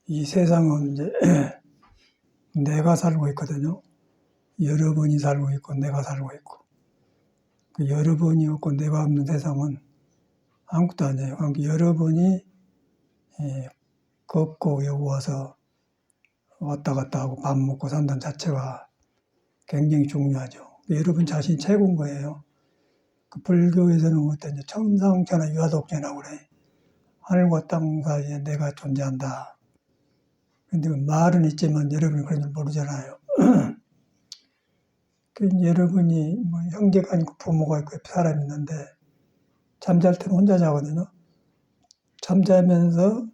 이 세상은 이제 내가 살고 있거든요. 여러분이 살고 있고 내가 살고 있고, 그 여러분이 없고 내가 없는 세상은 아무것도 아니에요. 그러니까 여러분이 걷고 여기 와서 왔다 갔다 하고 밥 먹고 산다는 자체가 굉장히 중요하죠. 여러분 자신이 최고인 거예요. 그 불교에서는 어떤 천상천하 유화독존이라고 그래. 하늘과 땅 사이에 내가 존재한다. 근데 말은 있지만 여러분이 그런 줄 모르잖아요. 그 여러분이 뭐 형제가 있고 부모가 있고 사람이 있는데 잠잘 때는 혼자 자거든요. 잠자면서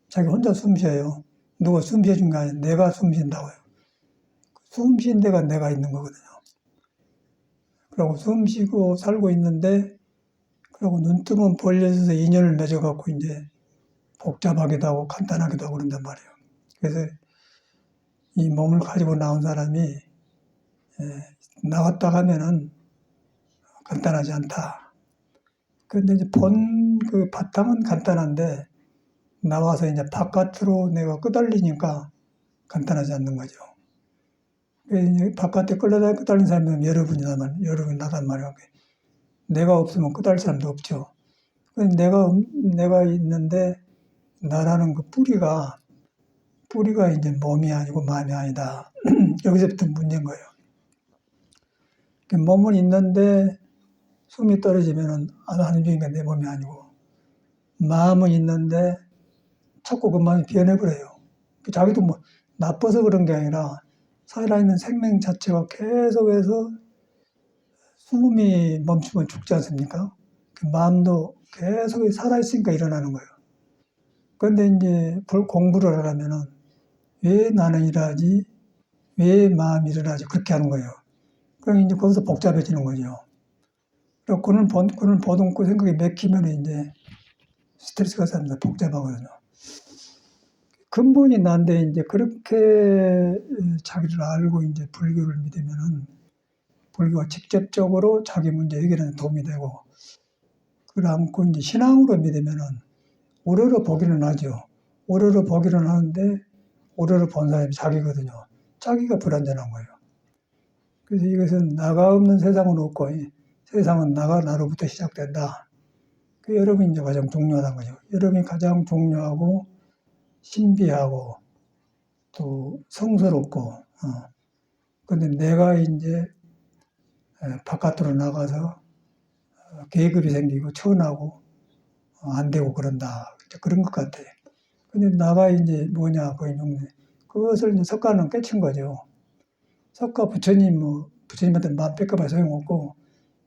자기 혼자 숨 쉬어요. 누가 숨 쉬어준 게 아니라 내가 숨 쉰다고요. 숨 쉰 데가 내가 있는 거거든요. 그리고 숨 쉬고 살고 있는데, 그리고 눈 뜨면 벌려져서 인연을 맺어갖고 이제 복잡하기도 하고 간단하기도 하고 그런단 말이에요. 그래서 이 몸을 가지고 나온 사람이 나갔다 가면은 간단하지 않다. 그런데 이제 그 바탕은 간단한데 나와서 이제 바깥으로 내가 끄달리니까 간단하지 않는 거죠. 이제 바깥에 끄달린 사람은 여러분이 나단 말이에요. 내가 없으면 끄달릴 사람도 없죠. 내가 있는데 나라는 그 뿌리가 이제 몸이 아니고 마음이 아니다. 여기서부터 문제인 거예요. 몸은 있는데 숨이 떨어지면은 하는 중이니까 내 몸이 아니고, 마음은 있는데 자꾸 그 마음이 변해버려요. 자기도 뭐 나빠서 그런 게 아니라 살아있는 생명 자체가 계속해서 숨이 멈추면 죽지 않습니까? 그 마음도 계속 살아있으니까 일어나는 거예요. 그런데 이제 공부를 하려면은 왜 나는 일하지? 왜 마음이 일어나지? 그렇게 하는 거예요. 그럼 이제 거기서 복잡해지는 거죠. 그리고 그는 보듬고 생각이 맥히면 이제 스트레스가 쌓입니다. 복잡하거든요. 근본이 난데 이제 그렇게 자기를 알고 이제 불교를 믿으면은 불교가 직접적으로 자기 문제 해결에 도움이 되고, 그러고 이제 신앙으로 믿으면은 오로로 보기는 하죠. 오로로 보기는 하는데 오로로 본 사람이 자기거든요. 자기가 불완전한 거예요. 그래서 이것은 나가 없는 세상은 없고 세상은 나로부터 시작된다. 그 여러분이 이제 가장 중요하다는 거죠. 여러분이 가장 중요하고 신비하고 또 성스럽고, 근데 내가 이제 바깥으로 나가서 계급이 생기고 천하고 안 되고 그런다. 그런 것 같아요. 근데 나가 이제 뭐냐, 그것을 이제 석가는 깨친 거죠. 석가 부처님한테 마음 뺏겨봐 소용없고,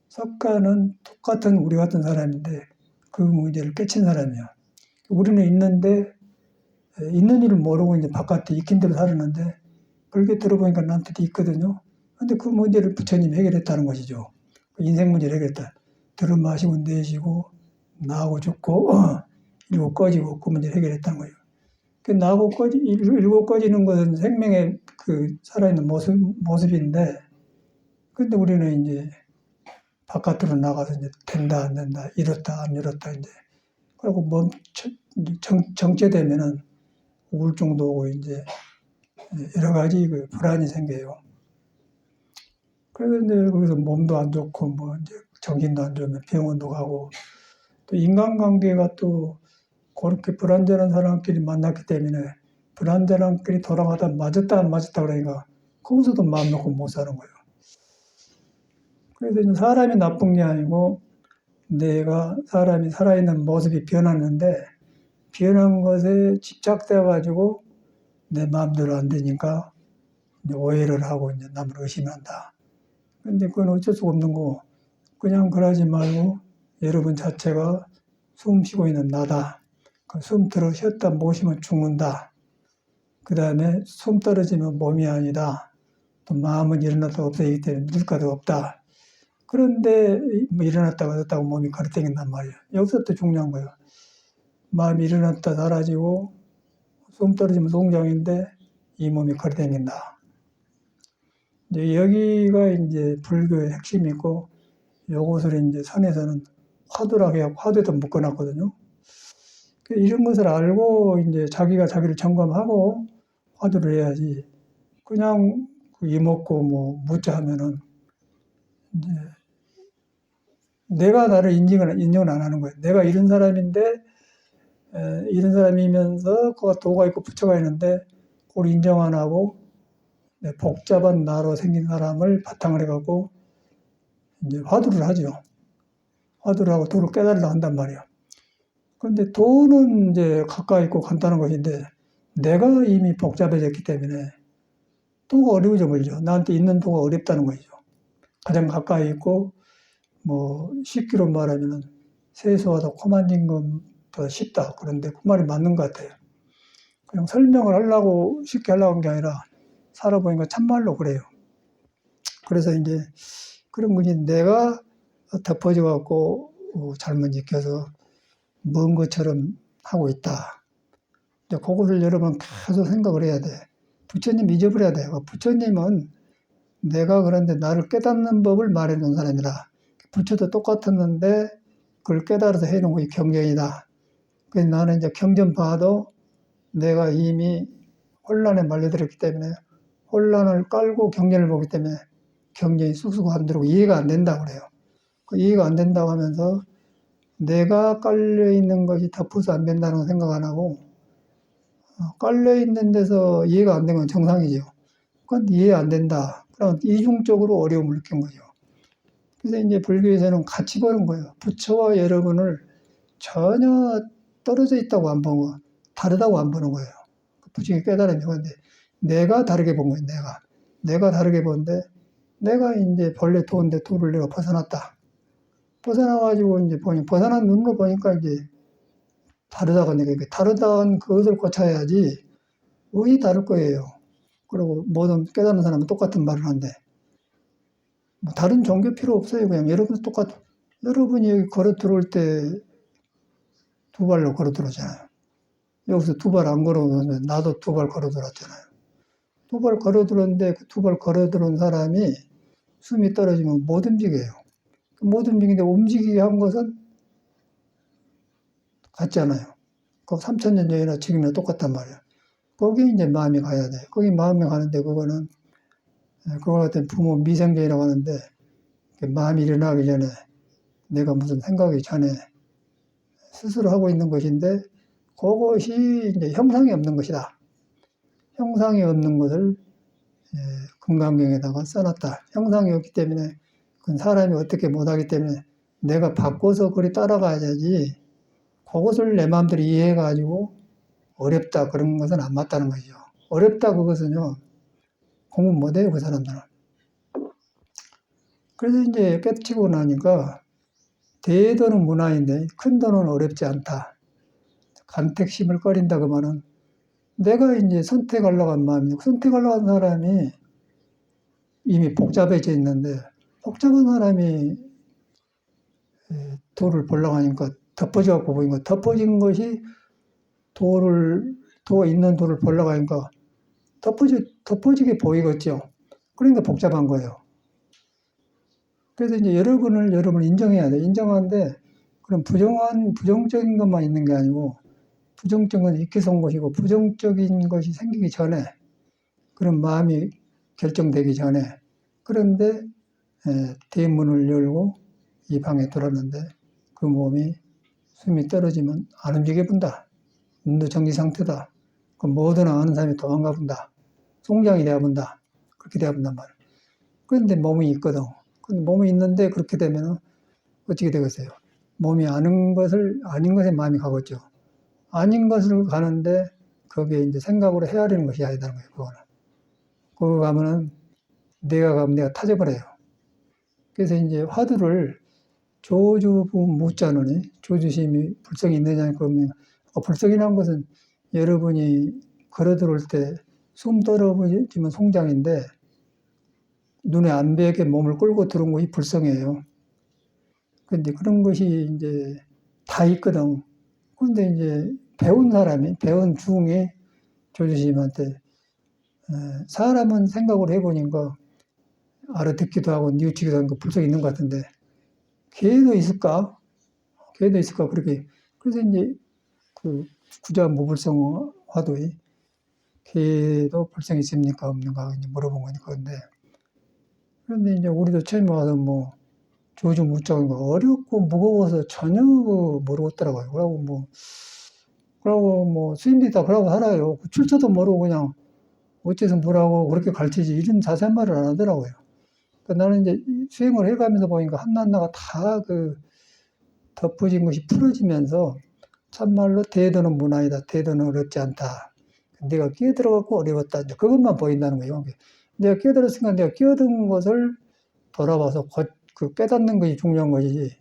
석가는 똑같은 우리 같은 사람인데 그 문제를 깨친 사람이야. 우리는 있는 일을 모르고 이제 바깥에 익힌 대로 살았는데, 불교 들어보니까 나한테도 있거든요. 근데 그 문제를 부처님이 해결했다는 것이죠. 인생 문제를 해결했다. 들어 마시고 내쉬고 나하고 죽고 일곱 꺼지고 그 문제를 해결했다는 거예요. 나하고 일곱 꺼지는 것은 생명의 그 살아있는 모습인데, 근데 우리는 이제 바깥으로 나가서 이제 된다 안 된다, 이렇다 안 이렇다 이제, 그리고 정체되면은 우울증도 오고 이제 여러 가지 그 불안이 생겨요. 그래서 이제 거기서 몸도 안 좋고 뭐 이제 정신도 안 좋으면 병원도 가고, 또 인간관계가 또 그렇게 불안전한 사람끼리 만났기 때문에 불안전한끼리 돌아가다 맞았다 안 맞았다 그러니까 거기서도 마음 놓고 못 사는 거예요. 그래서 이제 사람이 나쁜 게 아니고 사람이 살아있는 모습이 변하는데, 변한 것에 집착돼 가지고 내 마음대로 안 되니까 이제 오해를 하고 이제 남을 의심한다. 근데 그건 어쩔 수가 없는 거고, 그냥 그러지 말고 여러분 자체가 숨 쉬고 있는 나다. 그 숨 들어 쉬었다 못 쉬면 죽는다. 그 다음에 숨 떨어지면 몸이 아니다. 또 마음은 일어났다 없어지기 때문에 믿을 것도 없다. 그런데 뭐 일어났다가 없었다고 몸이 가르쳐진단 말이에요. 여기서부터 중요한 거예요. 마음이 일어났다 사라지고 숨 떨어지면 송장인데 이 몸이 가르쳐진다. 이제 여기가 이제 불교의 핵심이고, 요것을 이제 산에서는 화두라고 해요. 화두에다 묶어놨거든요. 이런 것을 알고 이제 자기가 자기를 점검하고 화두를 해야지. 그냥 이먹고 뭐 묻자 하면은 이제 내가 나를 인정을 안 하는 거예요. 내가 이런 사람인데 이런 사람이면서 그가 도가 있고 부처가 있는데 그걸 인정 안 하고 복잡한 나로 생긴 사람을 바탕을 해갖고 이제 화두를 하죠. 화두를 하고 도를 깨달으려 한단 말이에요. 그런데 도는 이제 가까이 있고 간단한 것인데 내가 이미 복잡해졌기 때문에 도가 어려워져 버리죠. 나한테 있는 도가 어렵다는 것이죠. 가장 가까이 있고 뭐 쉽기로 말하면은 세수하다 코 만진 것보다 쉽다. 그런데 그 말이 맞는 것 같아요. 그냥 설명을 하려고 쉽게 하려고 한 게 아니라 살아보니까 참말로 그래요. 그래서 이제 그런 것이 내가 덮어져 갖고 잘못 익혀서 먼 것처럼 하고 있다. 이제 그것을 여러분 계속 생각을 해야 돼. 부처님 잊어버려야 돼요. 부처님은 내가 그런데 나를 깨닫는 법을 말해놓은 사람이다. 부처도 똑같았는데 그걸 깨달아서 해놓은 것이 경전이다. 그래서 나는 이제 경전 봐도 내가 이미 혼란에 말려들었기 때문에 혼란을 깔고 경전을 보기 때문에 경전이 쑥쑥 안 들어오고 이해가 안 된다고 그래요. 그 이해가 안 된다고 하면서 내가 깔려있는 것이 덮어서 안 된다는 생각 안 하고 깔려있는 데서 이해가 안 된 건 정상이죠. 그건 이해 안 된다. 그럼 이중적으로 어려움을 느낀 거죠. 그래서 이제 불교에서는 같이 보는 거예요. 부처와 여러분을 전혀 떨어져 있다고 안 보고 다르다고 안 보는 거예요. 부처님이 깨달으면 근데 내가 다르게 본 거예요. 내가 다르게 본데 내가 이제 본래 도인데 도를 내가 벗어났다. 벗어나가지고 이제 보니 벗어난 눈으로 보니까 이제 다르다고 느끼니까 다르다는 그것을 고쳐야지 왜 다를 거예요. 그리고 모든 깨닫는 사람은 똑같은 말을 하는데 뭐 다른 종교 필요 없어요. 그냥 여러분 똑같아. 여러분이 여기 걸어 들어올 때 두 발로 걸어 들어오잖아요. 여기서 두 발 안 걸어오면 나도 두 발 걸어 들어왔잖아요. 두 발 걸어 들어오는데 그 두 발 걸어 들어온 사람이 숨이 떨어지면 못 움직여요. 못 움직이는데 움직이게 한 것은 같잖아요. 그 3,000년 전이나 지금이나 똑같단 말이에요. 거기 이제 마음이 가야 돼. 거기 마음이 가는데 그거는 그걸 같은 부모 미생경이라고 하는데 마음이 일어나기 전에 내가 무슨 생각이 전에 스스로 하고 있는 것인데 그것이 이제 형상이 없는 것이다. 형상이 없는 것을 금강경에다가 써놨다. 형상이 없기 때문에 그건 사람이 어떻게 못하기 때문에 내가 바꿔서 그리 따라가야지 그것을 내 마음대로 이해해가지고 어렵다 그런 것은 안 맞다는 거죠. 어렵다 그것은요 공부 못해요 그 사람들은. 그래서 이제 깨치고 나니까 대도는 문화인데 큰 도는 어렵지 않다. 간택심을 꺼린다 그 말은 내가 이제 선택하려고 한 마음이고 선택하려고 한 사람이 이미 복잡해져 있는데 복잡한 사람이 도를 보려고 하니까 덮어져 갖고 보니까 덮어진 것이 도가 있는 도를 보려고 하니까 덮어지게 보이겠죠. 그러니까 복잡한 거예요. 그래서 이제 여러분 인정해야 돼. 인정하는데 그럼 부정적인 것만 있는 게 아니고 부정적인 건 익혀서 온 것이고 부정적인 것이 생기기 전에 그런 마음이 결정되기 전에 그런데 대문을 열고 이 방에 들어왔는데 그 몸이 숨이 떨어지면 안 움직여 본다. 눈도 정지 상태다. 그 뭐든 아는 사람이 도망가 본다. 송장이 되어 본다. 그렇게 되어 본단 말이에요. 그런데 몸이 있거든. 근데 몸이 있는데 그렇게 되면 어떻게 되겠어요? 몸이 아닌 것에 마음이 가겠죠. 아닌 것을 가는데 거기에 이제 생각으로 헤아리는 것이 아니다는 거예요. 그거는. 그거 가면은 내가 가면 내가 타져버려요. 그래서 이제 화두를 조주부 묻자느니 조주심이 불성이 있느냐 그러면 불성이라는 것은 여러분이 걸어 들어올 때 숨 떨어지면 송장인데 눈에 안 뵈게 몸을 끌고 들어온 것이 불성이에요. 그런데 그런 것이 이제 다 있거든. 그런데 이제 배운 중이 조주심한테 사람은 생각을 해보니까 알아듣기도 하고 뉘우치기도 하고 불성이 있는 것 같은데 걔도 있을까? 그렇게. 그래서 이제 그 구자 무불성 화두에 개도 불성이 있습니까 없는가 이제 물어본 거니까. 그런데 이제 우리도 처음에 와서 뭐 조주 무자인 거 어렵고 무거워서 전혀 모르겠더라고요. 그러고 뭐 스님들이 다 그러고 살아요. 출처도 모르고 그냥 어째서 뭐라고 그렇게 가르치지 이런 자세한 말을 안 하더라고요. 그러니까 나는 이제 수행을 해가면서 보니까 하나하나가 다 그 덮어진 것이 풀어지면서 참말로 대도는 무난이다. 대도는 어렵지 않다. 내가 끼어들어갖고 어려웠다. 이제 그것만 보인다는 거예요. 내가 끼어들었으니까 내가 끼어든 것을 돌아봐서 그 깨닫는 것이 중요한 것이지,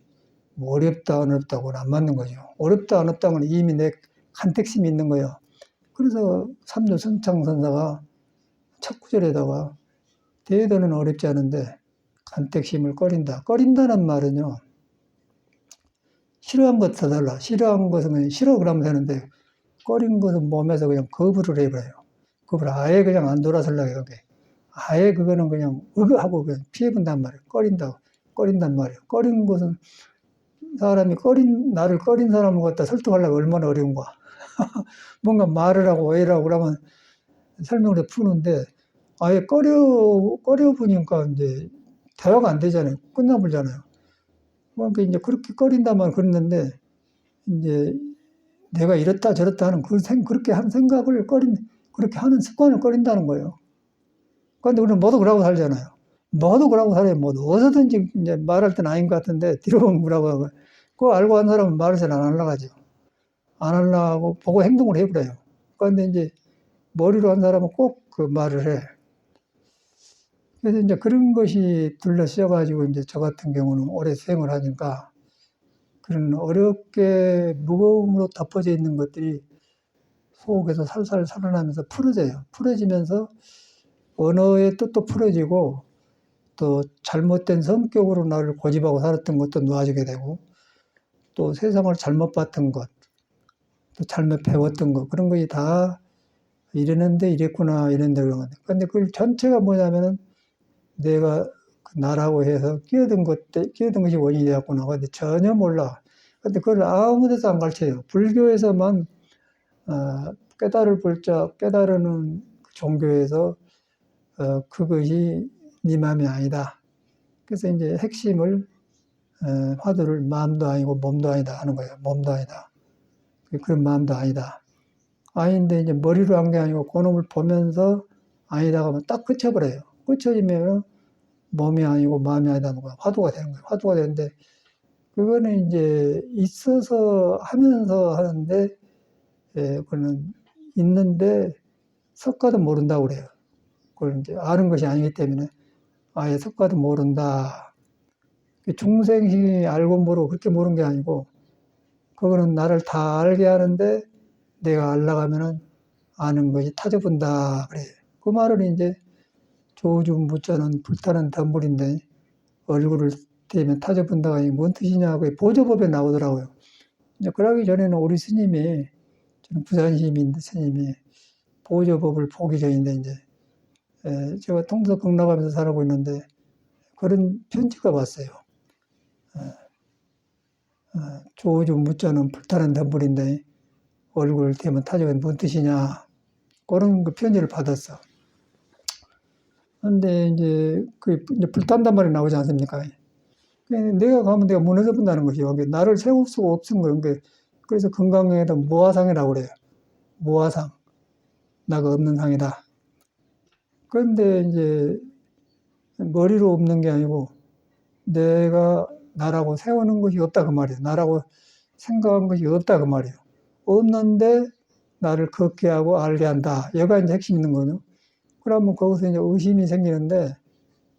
뭐 어렵다, 어렵다고는 안 맞는 거죠. 어렵다, 어렵다고는 이미 내 간택심이 있는 거예요. 그래서 삼조 선창선사가 첫 구절에다가 대도는 어렵지 않은데 간택심을 꺼린다. 꺼린다는 말은요, 싫어한 것 더 달라. 싫어한 것은 그냥 싫어 그러면 되는데, 꺼린 것은 몸에서 그냥 거부를 해버려요. 거부를 아예 그냥 안 돌아서려고 해요. 아예 그거는 그냥 하고 그냥 피해본단 말이에요. 꺼린단 말이에요. 꺼린 것은 사람이 나를 꺼린 사람을 갖다 설득하려고 얼마나 어려운가. 뭔가 말을 하고 오해를 하고 그러면 설명을 푸는데, 아예 꺼려보니까 이제 대화가 안 되잖아요. 끝나버리잖아요. 그러니까 이제 그렇게 꺼린다만 그랬는데, 이제 내가 이렇다 저렇다 하는 그렇게 한 생각을 그렇게 하는 습관을 꺼린다는 거예요. 그런데 우리는 모두 그러고 살잖아요. 모두 그러고 살아요. 모두. 어디든지 이제 말할 때는 아닌 것 같은데, 뒤로 보면 뭐라고 하고. 그거 알고 한 사람은 말을 잘 안 하려고 하죠. 안 하려고 보고 행동을 해버려요. 그런데 이제 머리로 한 사람은 꼭 그 말을 해. 그래서 이제 그런 것이 둘러씌어가지고 이제 저 같은 경우는 오래 수행을 하니까 그런 어렵게 무거움으로 덮어져 있는 것들이 속에서 살살 살아나면서 풀어져요. 풀어지면서 언어의 뜻도 풀어지고 또 잘못된 성격으로 나를 고집하고 살았던 것도 놓아지게 되고 또 세상을 잘못 봤던 것, 또 잘못 배웠던 것 그런 것이 다 이랬는데 이랬구나 이런데 그런 건데. 근데 그 전체가 뭐냐면은 내가 나라고 해서 끼어든 것이 원인이 되었구나. 근데 전혀 몰라. 근데 그걸 아무 데서 안 가르쳐요. 불교에서만 깨달은 종교에서 그것이 네 마음이 아니다. 그래서 이제 핵심을 화두를 마음도 아니고 몸도 아니다 하는 거예요. 몸도 아니다. 그런 마음도 아니다. 아닌데 이제 머리로 한 게 아니고 그놈을 보면서 아니다 하면 딱 그쳐버려요. 그쳐지면 몸이 아니고 마음이 아니다 하는 거야. 화두가 되는 거예요. 화두가 되는데 그거는 이제 있어서 하면서 하는데 그거는 있는데 섞어도 모른다고 그래요. 그걸 이제 아는 것이 아니기 때문에 아예 섞어도 모른다. 중생이 알고 모르고 그렇게 모르는 게 아니고 그거는 나를 다 알게 하는데 내가 알라가면은 아는 것이 타져본다 그래요. 그 말은 이제 조주 무자는 불타는 덤불인데 얼굴을 대면 타져본다가 아니고 뭔 뜻이냐고 보조법에 나오더라고요. 이제 그러기 전에는 우리 스님이 저는 부산시민인데 스님이 보조법을 보기 전인데 이제 제가 통도사 극락하면서 살고 있는데 그런 편지가 왔어요. 조주 무자는 불타는 덤불인데 얼굴을 대면 타져본 뭔 뜻이냐 그런 그 편지를 받았어. 근데 이제 이제 불탄단 말이 나오지 않습니까? 내가 가면 내가 무너져 본다는 것이요. 나를 세울 수가 없은 거예요. 그래서 건강에다 모화상이라고 그래요. 모화상. 나가 없는 상이다. 그런데 이제 머리로 없는 게 아니고 내가 나라고 세우는 것이 없다 그 말이에요. 나라고 생각한 것이 없다 그 말이에요. 없는데 나를 걷게 하고 알게 한다. 여기가 이제 핵심 있는 거죠. 그러면 거기서 이제 의심이 생기는데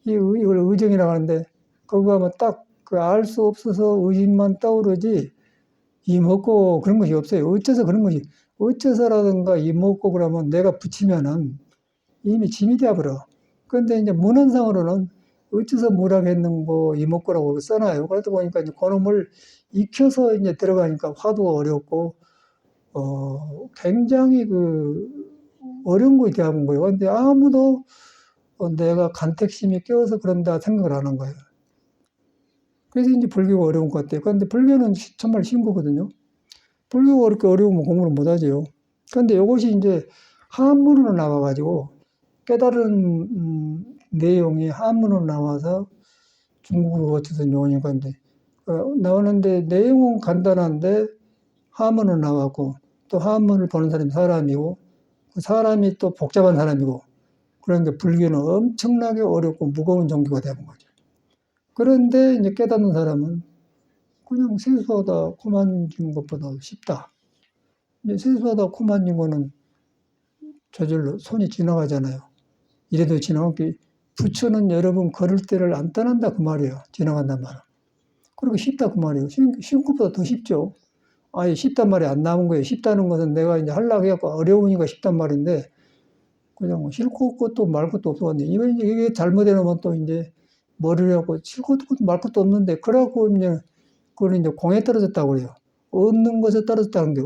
이걸 의정이라고 하는데 거기 가면 딱 그 알 수 없어서 의심만 떠오르지 이먹고 그런 것이 없어요. 어째서 그런 것이 어째서라든가 이먹고 그러면 내가 붙이면은 이미 짐이 되어버려. 그런데 이제 문헌상으로는 어째서 뭐라겠는고 이먹고라고 써놔요. 그러다 보니까 이제 그놈을 익혀서 이제 들어가니까 화두가 어렵고 굉장히 어려운 것이 되어본 거예요. 근데 아무도 내가 간택심이 껴서 그런다 생각을 안 한 거예요. 그래서 이제 불교가 어려운 것 같아요. 그런데 불교는 정말 쉬운 거거든요. 불교가 그렇게 어려우면 공부를 못하지요. 그런데 이것이 이제 한문으로 나와가지고 깨달은 내용이 한문으로 나와서 중국으로 어쨌든 요니까 이제 나오는데 내용은 간단한데 한문으로 나왔고 또 한문을 보는 사람이 사람이고 그 사람이 또 복잡한 사람이고 그런데 불교는 엄청나게 어렵고 무거운 종교가 되는 거죠. 그런데 이제 깨닫는 사람은 그냥 세수하다 코 만지는 것보다 쉽다. 이제 세수하다 코 만지는 거는 저절로 손이 지나가잖아요. 이래도 지나가기 부처는 여러분 걸을 때를 안 떠난다 그 말이에요. 지나간단 말은. 그리고 쉽다 그 말이에요. 쉬운 것보다 더 쉽죠. 아예 쉽단 말이 안 나온 거예요. 쉽다는 것은 내가 이제 하려고 해갖고 어려우니까 쉽단 말인데 그냥 싫고 것도 말 것도 없었는데 이게 잘못해놓으면 또 이제 머리를 하고 싫고 말 것도 없는데 그래갖고 이제 그걸 이제 공에 떨어졌다고 그래요. 없는 것에 떨어졌다는 게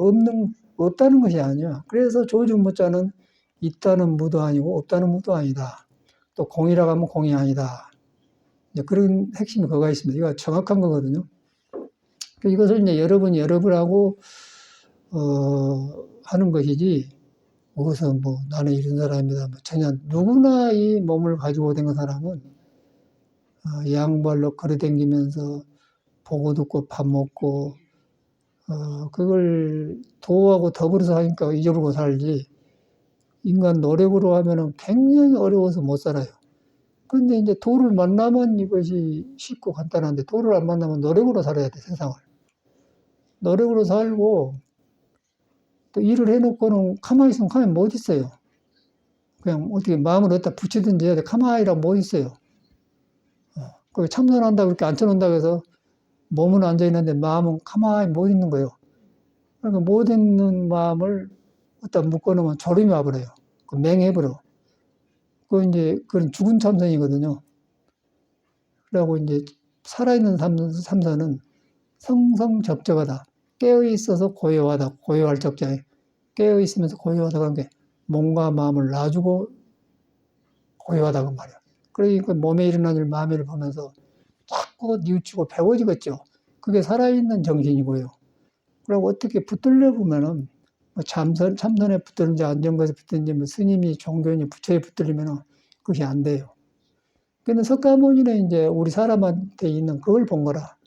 없다는 것이 아니야. 그래서 조중모자는 있다는 무도 아니고 없다는 무도 아니다. 또 공이라고 하면 공이 아니다. 이제 그런 핵심이 그거가 있습니다. 이거 정확한 거거든요. 이것을 이제 여러분이 여러분하고 하는 것이지 무엇은 뭐 나는 이런 사람이다. 뭐 전혀 누구나 이 몸을 가지고 된 사람은 양발로 걸어다니면서 보고 듣고 밥 먹고 그걸 도하고 더불어서 하니까 잊어버리고 살지. 인간 노력으로 하면은 굉장히 어려워서 못 살아요. 근데 이제 도를 만나면 이것이 쉽고 간단한데 도를 안 만나면 노력으로 살아야 돼, 세상을. 노력으로 살고 또 일을 해놓고는 가만히 있으면 가만히 못 있어요. 그냥 어떻게 마음을 어디다 붙이든지 해야 돼. 가만히랑 못 있어요. 그 참선한다고 그렇게 앉혀놓는다고 해서 몸은 앉아있는데 마음은 가만히 못 있는 거예요. 그러니까 못 있는 마음을 어디다 묶어놓으면 졸음이 와버려요. 맹해버려. 그건 죽은 참선이거든요. 그리고 이제 살아있는 참선은 성성적적하다. 깨어있어서 고요하다. 고요할 적자에. 깨어있으면서 고요하다. 그런 게 몸과 마음을 놔주고 고요하다고 말이야. 그러니까 몸에 일어나는 일, 마음에 일 보면서 자꾸 뉘우치고 배워지겠죠. 그게 살아있는 정신이고요. 그리고 어떻게 붙들려 보면은 뭐 참선에 붙들는지 안정거에서 붙들는지 뭐 스님이 종교인이 부처에 붙들리면은 그것이 안 돼요. 근데 석가모니는 이제 우리 사람한테 있는 그걸 본 거라.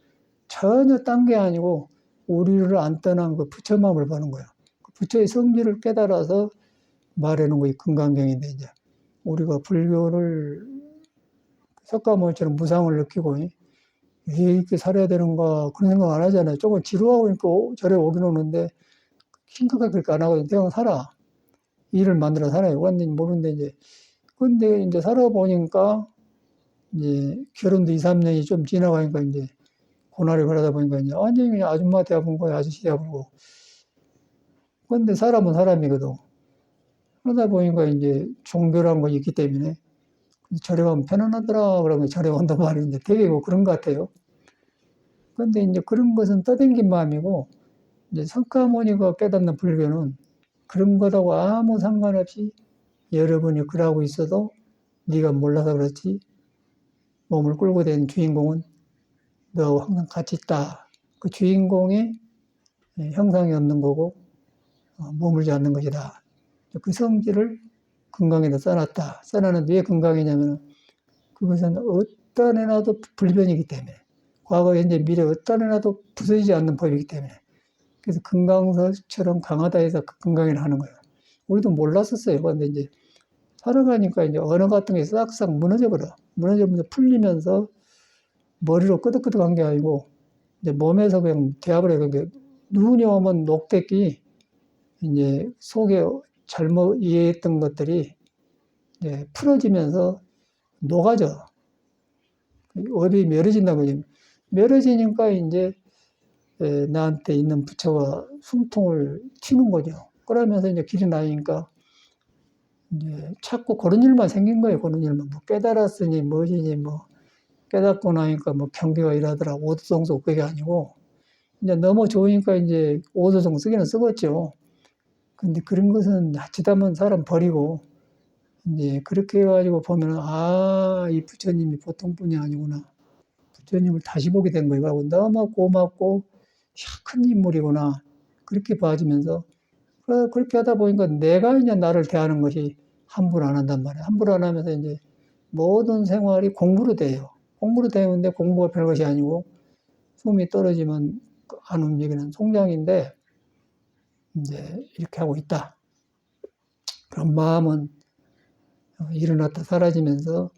전혀 딴 게 아니고 우리를 안 떠난 그 부처 마음을 보는 거예요. 그 부처의 성질을 깨달아서 말해놓은 거이 금강경인데 이제 우리가 불교를 석가모니처럼 무상을 느끼고 왜 이렇게 살아야 되는가 그런 생각 안 하잖아요. 조금 지루하고 있고 절에 오긴 오는데 심각하게 그렇게 안 하고 그냥 살아. 일을 만들어 살아요. 완전히 모르는데 이제 근데 이제 살아보니까 이제 결혼도 2, 3년이 좀 지나가니까 이제 고날이 그러다 보니까 이제 완전히 그냥 아줌마 대하본 거야, 아저씨 대하고. 근데 사람은 사람이거든. 그러다 보니까 이제 종교라는 거 있기 때문에 절에 가면 편안하더라 그러면 절에 온단 말인데 되게 뭐 그런 것 같아요. 근데 이제 그런 것은 떠댕긴 마음이고 이제 석가모니가 깨닫는 불교는 그런 것하고 아무 상관없이 여러분이 그러고 있어도 네가 몰라서 그렇지 몸을 끌고 된 주인공은 너하고 항상 같이 있다. 그 주인공이 형상이 없는 거고 머물지 않는 것이다. 그 성질을 금강에다 써놨다. 써놨는데 왜 금강이냐면 그것은 어디다 내놔도 불변이기 때문에 과거, 현재, 미래 어디다 내놔도 부서지지 않는 법이기 때문에 그래서 금강석처럼 강하다 해서 그 금강이라 하는 거예요. 우리도 몰랐었어요. 그런데 이제 살아가니까 이제 언어 같은 게 싹싹 무너져 버려. 무너져면서 풀리면서 머리로 끄덕끄덕한 게 아니고 이제 몸에서 그냥 되어버려. 그러니까 눈이 오면 녹색이 이제 속에 잘못 이해했던 것들이 이제 풀어지면서 녹아져. 업이 멸어진다고 그러죠. 멸어지니까 이제 나한테 있는 부처가 숨통을 튀는 거죠. 그러면서 이제 길이 나니까 이제 자꾸 그런 일만 생긴 거예요. 그런 일만. 뭐 깨달았으니 뭐지니 뭐 깨닫고 나니까 뭐 경계가 일하더라. 오도성수 그게 아니고 이제 너무 좋으니까 이제 오도성 쓰기는 쓰겠죠. 근데 그런 것은 자칫하면 사람 버리고 이제 그렇게 해가지고 보면은 이 부처님이 보통 분이 아니구나. 부처님을 다시 보게 된 거예요. 너무 고맙고 큰 인물이구나. 그렇게 봐지면서 그렇게 하다 보니까 내가 이제 나를 대하는 것이 함부로 안 한단 말이야. 함부로 안 하면서 이제 모든 생활이 공부로 돼요. 공부로 되는데 공부가 별것이 아니고 숨이 떨어지면 안 움직이는 송장인데 이제 이렇게 하고 있다. 그런 마음은 일어났다 사라지면서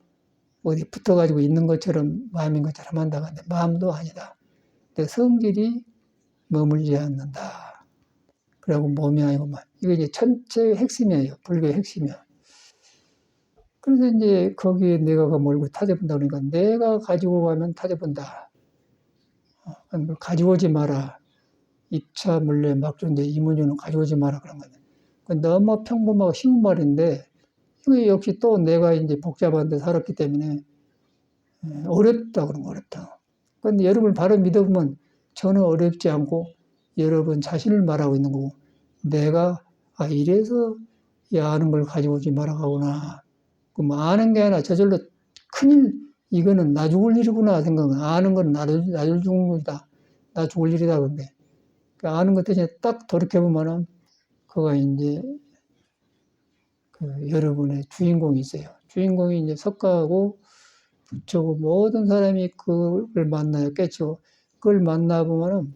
어디 붙어가지고 있는 것처럼 마음인 것처럼 한다. 근데 마음도 아니다. 근데 성질이 머물지 않는다. 그리고 몸이 아니고 이거 이제 전체의 핵심이에요. 불교의 핵심이야. 그래서 이제 거기에 내가 몰고 타져본다 그러니까 내가 가지고 가면 타져본다. 가져오지 마라. 입차물례 막존대 이문유는 가져오지 마라 그런 거네. 너무 평범하고 쉬운 말인데 이거 역시 또 내가 이제 복잡한 데 살았기 때문에 어렵다 그런 거 어렵다. 그런데 여러분 바로 믿어보면 저는 어렵지 않고 여러분 자신을 말하고 있는 거고 내가 이래서 이 아는 걸 가지고 오지 말아가구나. 그럼 아는 게 아니라 저절로 큰일 이거는 나 죽을 일이구나 생각은 아는 건 나 죽을 일이다. 나 죽을 일이다 근데 아는 것 대신에 딱 돌이켜보면은 그가 이제 여러분의 주인공이 있어요. 주인공이 이제 석가하고 부처고 모든 사람이 그걸 만나요. 깨치고 그걸 만나보면은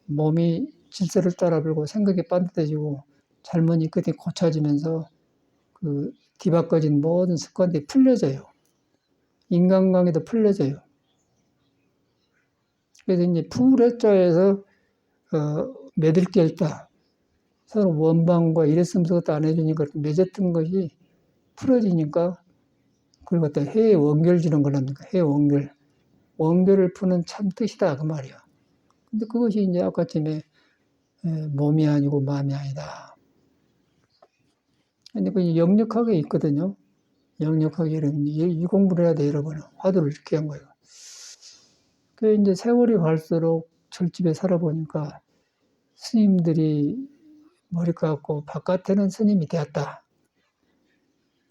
몸이 질서를 따라 불고 생각이 반듯해지고 잘못이 끝에 고쳐지면서 그 뒤바꿔진 모든 습관들이 풀려져요. 인간관계도 풀려져요. 그래서 이제 풀에자에서 매들 게 있다. 서로 원방과 이랬으면서 그것도 안 해주니까 맺었던 것이 풀어지니까 그걸 갖다 해에 원결지는 거랍니까? 해에 원결. 원결을 푸는 참 뜻이다. 그 말이야. 근데 그것이 이제 아까쯤에 몸이 아니고 마음이 아니다. 근데 그 역력하게 있거든요. 역력하게 여러분, 이 공부를 해야 돼, 여러분. 화두를 이렇게 한 거예요. 그 이제 세월이 갈수록 절집에 살아보니까 스님들이 머리 감고 바깥에는 스님이 되었다.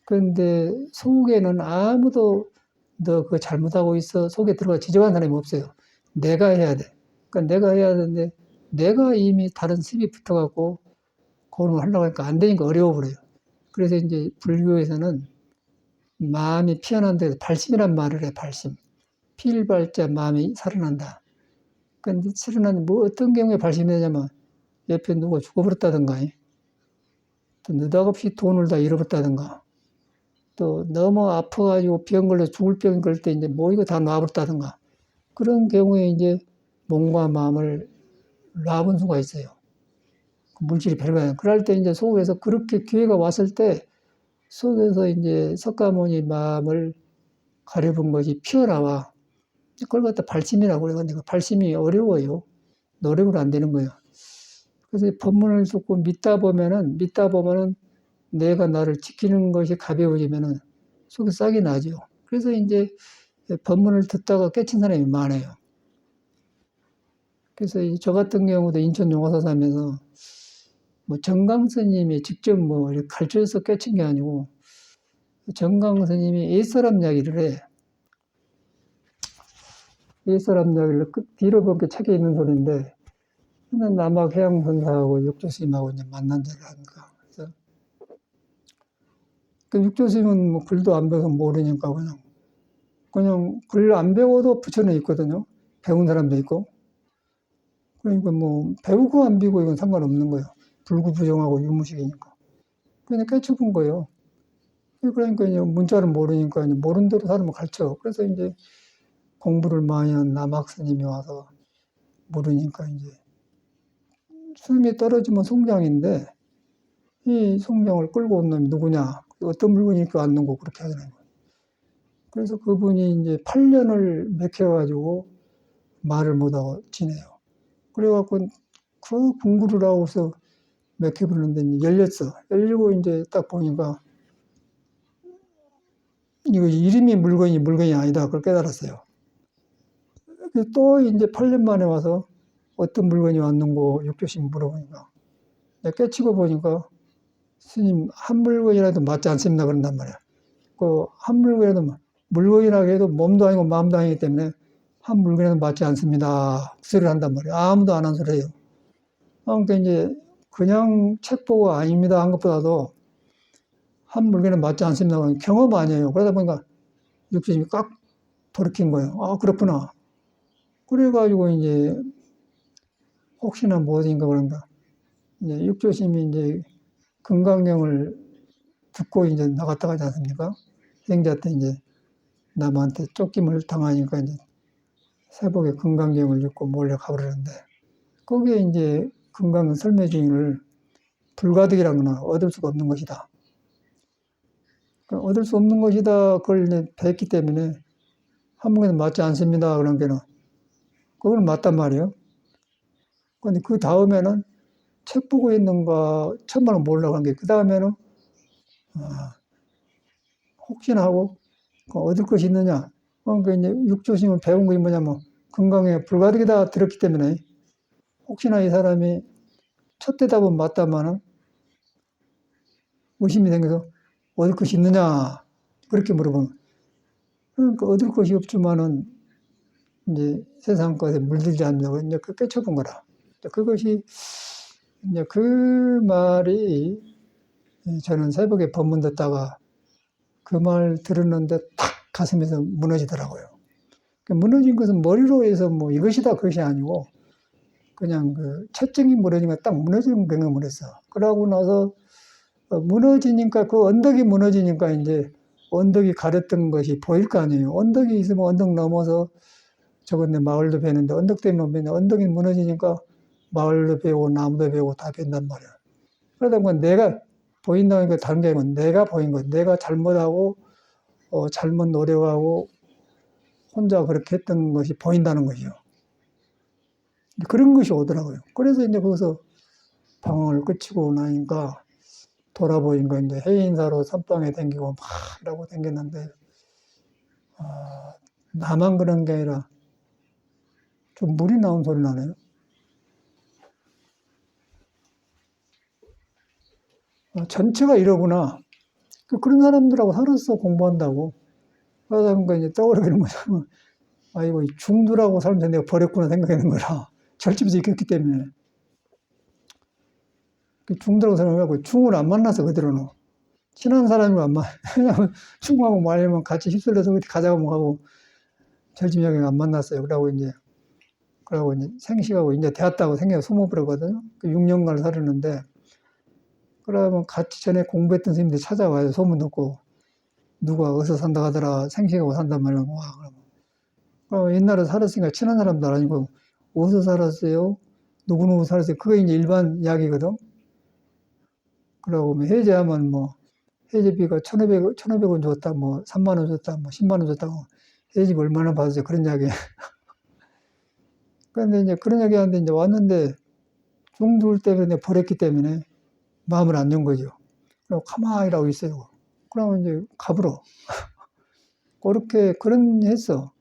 그런데 속에는 아무도 너 그거 잘못하고 있어. 속에 들어가 지적한 사람이 없어요. 내가 해야 돼. 그러니까 내가 해야 되는데 내가 이미 다른 습이 붙어갖고 그걸 하려고 하니까 안 되니까 어려워버려요. 그래서 이제 불교에서는 마음이 피어난 데서 발심이란 말을 해, 발심. 필발자 마음이 살아난다. 그런데 살아난 뭐 어떤 경우에 발심이 되냐면 옆에 누가 죽어버렸다든가 또 느닷없이 돈을 다 잃어버렸다든가 또 너무 아파가지고 병 걸려 죽을 병이 걸릴 때 이제 뭐 이거 다 놔버렸다든가 그런 경우에 이제 몸과 마음을 놔본 수가 있어요. 물질이 별거예요. 그럴 때 이제 속에서 그렇게 기회가 왔을 때 속에서 이제 석가모니 마음을 가려본 것이 피어나와. 그걸 갖다 발심이라고 그래요. 근데 그 발심이 어려워요. 노력으로 안 되는 거예요. 그래서 법문을 듣고 믿다 보면은 내가 나를 지키는 것이 가벼워지면은 속에 싹이 나죠. 그래서 이제 법문을 듣다가 깨친 사람이 많아요. 그래서 저 같은 경우도 인천 용화사 살면서 뭐 정강 스님이 직접 뭐 이렇게 가르쳐서 깨친 게 아니고 정강 스님이 옛사람 이야기를 해. 옛사람 이야기를 뒤로 보게 책에 있는 소리인데 남학 해양선사하고 육조스님하고 이제 만난 적이 아닌가. 그래서 그 육조스님은 뭐 글도 안 배워서 모르니까 그냥 글 안 배워도 붙여져 있거든요. 배운 사람도 있고. 그러니까 뭐 배우고 안 배우고 이건 상관없는 거예요. 불구부정하고 유무식이니까. 그냥 깨쳐본 거예요. 그러니까 이제 문자를 모르니까 이제 모르는 대로 사람을 가르쳐. 그래서 이제 공부를 많이 한 남학스님이 와서 모르니까 이제 수임이 떨어지면 송장인데 이 송장을 끌고 온 놈이 누구냐? 어떤 물건이 이렇게 왔는 거 그렇게 하더라고요. 그래서 그분이 이제 8년을 맥혀가지고 말을 못하고 지내요. 그래갖고 그 공부를 하고서 맥혀버렸는데 열렸어. 열리고 이제 딱 보니까 이거 이름이 물건이 아니다. 그걸 깨달았어요. 또 이제 8년 만에 와서 어떤 물건이 왔는고 육조심 물어보니까 깨치고 보니까 스님 한 물건이라도 맞지 않습니다 그런단 말이야. 그 한 물건이라도 물건이라고 해도 몸도 아니고 마음도 아니기 때문에 한 물건이라도 맞지 않습니다. 그 소리를 한단 말이야. 아무도 안 한 소리예요. 그러니까 이제 그냥 책 보고 아닙니다 한 것보다도 한 물건에 맞지 않습니다. 경험 아니에요. 그러다 보니까 육조심이 꽉 돌이킨 거예요. 아, 그렇구나. 그래가지고 이제 혹시나 무엇인가 그런가. 이제 육조심이 이제 금강경을 듣고 이제 나갔다 가지 않습니까? 행자 때 이제 남한테 쫓김을 당하니까 이제 새벽에 금강경을 읽고 몰래 가버리는데 거기에 이제 금강 설매주인을 불가득이라거나 얻을 수가 없는 것이다. 얻을 수 없는 것이다. 그걸 이제 뵀기 때문에 한문에는 맞지 않습니다. 그런 게는. 그건 맞단 말이에요. 근데 그 다음에는 책 보고 있는가 천만은 몰라간 게 그 다음에는 혹시나 하고 얻을 것이 있느냐. 그러니까 이제 육조심은 배운 것이 뭐냐면 건강에 불가득이다 들었기 때문에 혹시나 이 사람이 첫 대답은 맞다마는 의심이 생겨서 얻을 것이 있느냐 그렇게 물어보는. 그러니까 얻을 것이 없지만은 이제 세상 것에 물들지 않는다고 이제 그 깨쳐본 거라. 그것이 이제 그 말이 저는 새벽에 법문 듣다가 그 말 들었는데 탁 가슴에서 무너지더라고요. 무너진 것은 머리로 해서 뭐 이것이다 그것이 아니고 그냥 그 채증이 무너진 거 딱 무너지는 경험을 했어. 그러고 나서 무너지니까 그 언덕이 무너지니까 이제 언덕이 가렸던 것이 보일 거 아니에요. 언덕이 있으면 언덕 넘어서 저건데 마을도 베는데 언덕 때문에 베는데 언덕이 무너지니까 마을도 베고 나무도 베고 다 벤단 말이야. 그러다 보면 내가 보인다니까 다른 게 아니고 내가 보인 거, 내가 잘못하고 잘못 노력하고 혼자 그렇게 했던 것이 보인다는 거죠. 그런 것이 오더라고요. 그래서 이제 거기서 방황을 끝이고 나니까 돌아보니까 이제 해인사로 선방에 댕기고 막 이러고 댕겼는데 나만 그런 게 아니라 좀 물이 나온 소리 나네요. 전체가 이러구나. 그런 사람들하고 살았어, 공부한다고. 그러다 보니까 이제 떠오르는 거죠. 이거 중두라고 살면서 내가 버렸구나 생각하는 거라. 절집에서 있었기 때문에. 중두라고 생각하고 중을 안 만나서 그대로는. 친한 사람이고 안 만나. 왜냐면 중하고 말하면 같이 휩쓸려서 어디 가자고 하고 절집형이 안 만났어요. 그러고 이제 생식하고 이제 되었다고 생각해 소모부르거든요. 6년간을 살았는데, 그러면 같이 전에 공부했던 선생님들이 찾아와요. 소문 듣고. 누가 어디서 산다 하더라. 생식하고 산단 말이야. 옛날에 살았으니까 친한 사람도 아니고, 어디서 살았어요? 누구누구 살았어요? 그게 이제 일반 이야기거든. 그러고 뭐 해제하면 뭐, 해제비가 1,500원 줬다, 뭐, 3만 원 줬다, 뭐, 10만 원 줬다고. 해제비 얼마나 받았어요? 그런 이야기. 그런데 이제 그런 이야기 하는데 이제 왔는데, 중둘 때문에 버렸기 때문에 마음을 안 연 거죠. 그리고 가만히 라고 있어요. 그러면 이제 가불어. 그런 했어.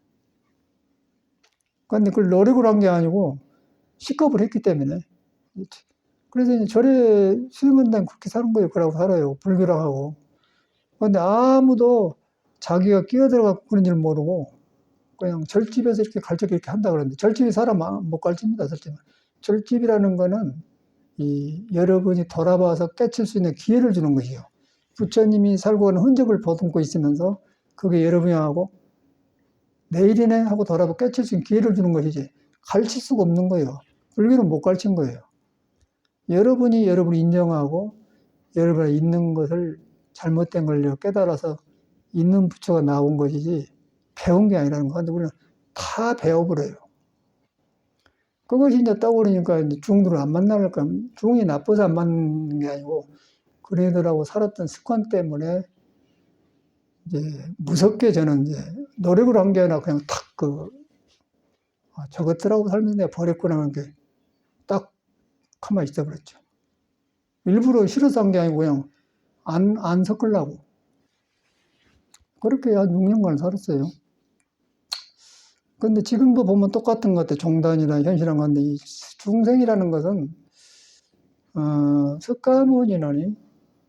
근데 그걸 노력을 한 게 아니고 식겁을 했기 때문에. 그래서 이제 절에 수행원단 그렇게 사는 거예요. 그러고 살아요. 불교랑 하고. 근데 아무도 자기가 끼어들어가고 그런 줄 모르고 그냥 절집에서 이렇게 갈적 이렇게 한다 그러는데 절집이 사람 못 갈집니다. 절집이라는 거는 여러분이 돌아봐서 깨칠 수 있는 기회를 주는 것이요. 부처님이 살고 가는 흔적을 보듬고 있으면서 그게 여러분이 하고 내일이네 하고 돌아보고 깨칠 수 있는 기회를 주는 것이지 가르칠 수가 없는 거예요. 불교는 못 가르친 거예요. 여러분이 여러분을 인정하고 여러분이 있는 것을 잘못된 걸 깨달아서 있는 부처가 나온 것이지 배운 게 아니라는 거. 근데 우리는 다 배워버려요. 그것이 이제 떠오르니까 이제 중들을 안 만나니까 중이 나빠서 안 만나는 게 아니고 그네들하고 살았던 습관 때문에 이제 무섭게 저는 이제 노력을 한 게 아니라 그냥 탁 저것들하고 살면서 내가 버렸구나 하는 게 딱 가만히 있어버렸죠. 일부러 싫어서 한 게 아니고 그냥 안 섞으려고. 그렇게 한 6년간 살았어요. 근데 지금도 보면 똑같은 것 같아. 종단이나 현실이란 건데, 이 중생이라는 것은, 석가모니는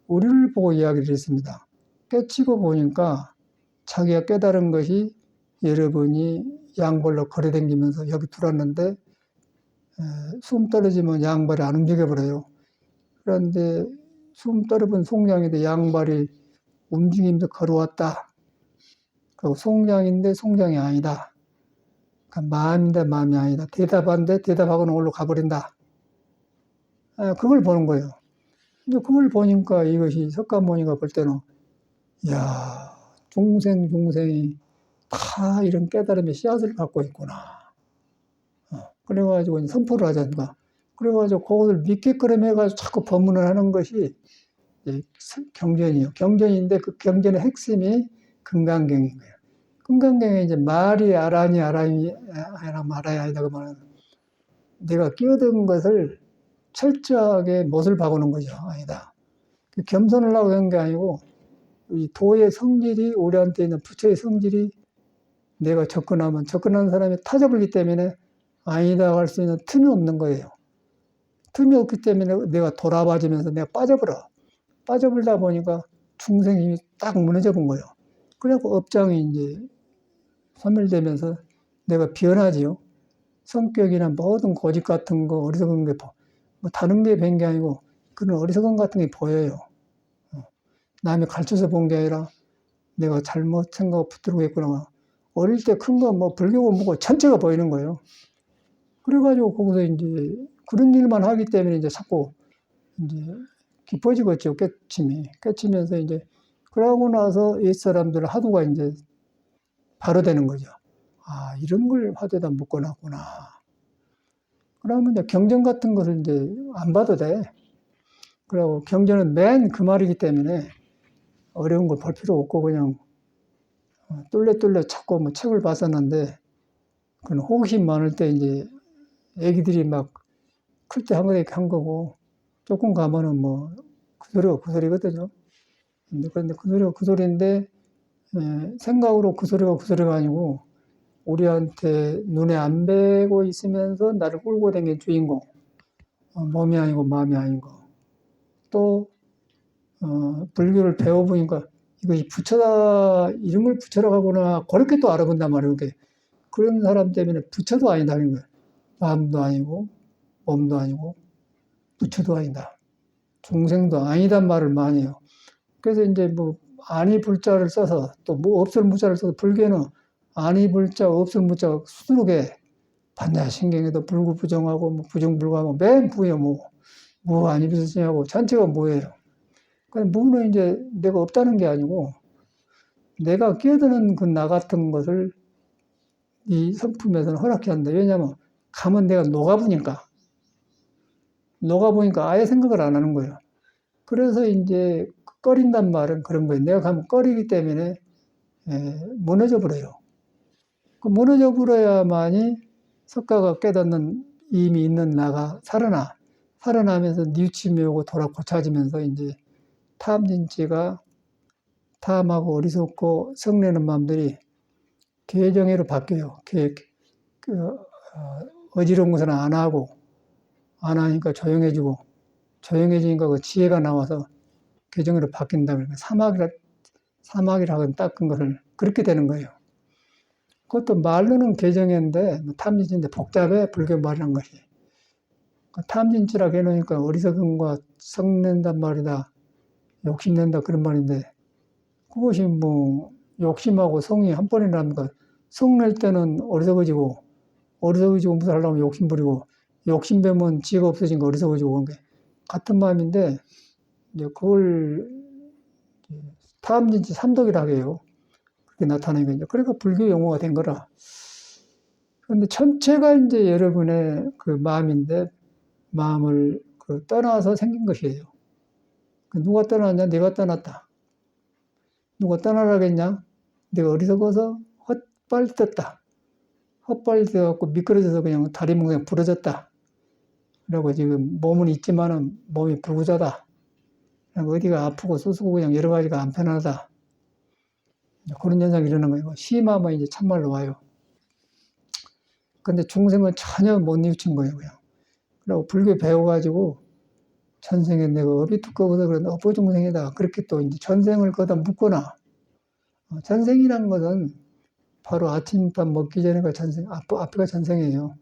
우리를 보고 이야기를 했습니다. 깨치고 보니까 자기가 깨달은 것이 여러분이 양벌로 걸어다니면서 여기 들어왔는데, 숨 떨어지면 양발이 안 움직여 버려요. 그런데 숨 떨어진 송장인데 양발이 움직이면서 걸어왔다. 그리고 송장인데 송장이 아니다. 그러니까 마음인데 마음이 아니다. 대답한데 대답하고는 올로 가버린다. 그걸 보는 거예요. 근데 그걸 보니까 이것이 석가모니가 볼 때는, 야, 중생이 다 이런 깨달음의 씨앗을 갖고 있구나. 그래가지고 선포를 하자니까. 그래가지고 그것을 믿게끔 해가지고 자꾸 법문을 하는 것이 경전이요. 경전인데 그 경전의 핵심이 금강경인 거예요. 금강경에 이제 말이 알아니 말아야 아니다 그 말은, 내가 끼어든 것을 철저하게 못을 박아놓은 거죠. 아니다. 겸손을 하고 한 게 아니고 이 도의 성질이, 우리한테 있는 부처의 성질이, 내가 접근하면 접근하는 사람이 타접을기 때문에 아니다 할 수 있는 틈이 없는 거예요. 틈이 없기 때문에 내가 돌아봐주면서 내가 빠져버리다 보니까 중생 힘이 딱 무너져 본 거예요. 그래갖고 업장이 이제 소멸되면서 내가 변하지요. 성격이나 모든 고집 같은 거, 어리석은 게 뭐 다른 게 뵌 게 아니고 그런 어리석은 같은 게 보여요. 남이 가르쳐서 본 게 아니라 내가 잘못 생각하고 붙들고 있구나. 어릴 때 큰 거 뭐 불교고 뭐고 전체가 보이는 거예요. 그래가지고 거기서 이제 그런 일만 하기 때문에 이제 자꾸 이제 깊어지고 있죠. 깨치면서 이제 그러고 나서 옛 사람들 화두가 이제 바로 되는 거죠. 아, 이런 걸 화두에다 묶어놨구나. 그러면 이제 경전 같은 것을 이제 안 봐도 돼. 그리고 경전은 맨 그 말이기 때문에 어려운 걸 볼 필요 없고 그냥 뚫레 찾고 뭐 책을 봤었는데, 그건 호기심 많을 때 이제 애기들이 막 클 때 한 거고, 조금 가면은 뭐 그 소리가 그 소리거든요. 그런데 그 소리가 그 소리인데, 생각으로 그 소리가 아니고 우리한테 눈에 안 뵈고 있으면서 나를 끌고 다니는 주인공. 몸이 아니고 마음이 아니고. 또 불교를 배워보니까 이것이 부처다, 이름을 부처라고 하구나, 그렇게 또 알아본단 말이에요. 그런 사람 때문에 부처도 아니다는 거예요. 마음도 아니고 몸도 아니고 부처도 아니다. 중생도 아니단 말을 많이 해요. 그래서 이제 뭐 아니 불자를 써서 또 뭐 없을 무자를 써서, 불교는 아니 불자 없을 무자 수두룩에 반야신경에도 불구부정하고 뭐 부정불구하고 맨 부여 뭐 아니 비슷하고 전체가 뭐예요. 그러니까 무는 이제 내가 없다는 게 아니고 내가 끼어드는 그 나 같은 것을 이 성품에서는 허락해야 한다. 왜냐하면 가면 내가 녹아보니까 아예 생각을 안 하는 거예요. 그래서 이제 꺼린단 말은 그런 거예요. 내가 가면 꺼리기 때문에 무너져 버려요. 그 무너져 버려야만이 석가가 깨닫는 이미 있는 나가 살아나면서 뉘우침이 오고 돌아 고쳐지면서 이제 탐진치가 탐하고 어리석고 성내는 마음들이 계정애로 바뀌어요. 어지러운 것은 안 하니까 조용해지니까 그 지혜가 나와서 계정으로 바뀐다. 그러니까 사막이라고 닦은 것을 그렇게 되는 거예요. 그것도 말로는 계정인데 탐진치인데 복잡해, 불교 말이란 것이. 탐진치라고 해놓으니까 어리석음과 성낸단 말이다, 욕심낸다 그런 말인데, 그것이 뭐 욕심하고 성이 한 번에 나니까 성낼 때는 어리석어지고 무슨 하려면 욕심 부리고, 욕심 배면 지혜가 없어진 거 어리석어지고, 그런 게 같은 마음인데, 이제 그걸 탐진치 삼독이라고 해요. 그렇게 나타나니까 이제 그러니까 불교 용어가 된 거라. 그런데 전체가 이제 여러분의 그 마음인데, 마음을 떠나서 생긴 것이에요. 누가 떠났냐? 내가 떠났다. 누가 떠나라겠냐? 내가 어리석어서 헛발떴다. 헛발되어갖고 미끄러져서 그냥 다리는 그냥 부러졌다. 그리고 지금 몸은 있지만은 몸이 불구자다. 어디가 아프고 쑤쓰고 그냥 여러 가지가 안 편하다. 그런 현상이 일어나는 거예요. 심하면 이제 참말로 와요. 근데 중생은 전혀 못 뉘우친 거예요, 그냥. 그리고 불교 배워가지고 전생에 내가 업이 두꺼워서 그런 업보중생이다. 그렇게 또 이제 전생을 거기다 묶거나, 전생이란 것은 바로 아침밥 먹기 전에가 전생, 앞에가 전생이에요.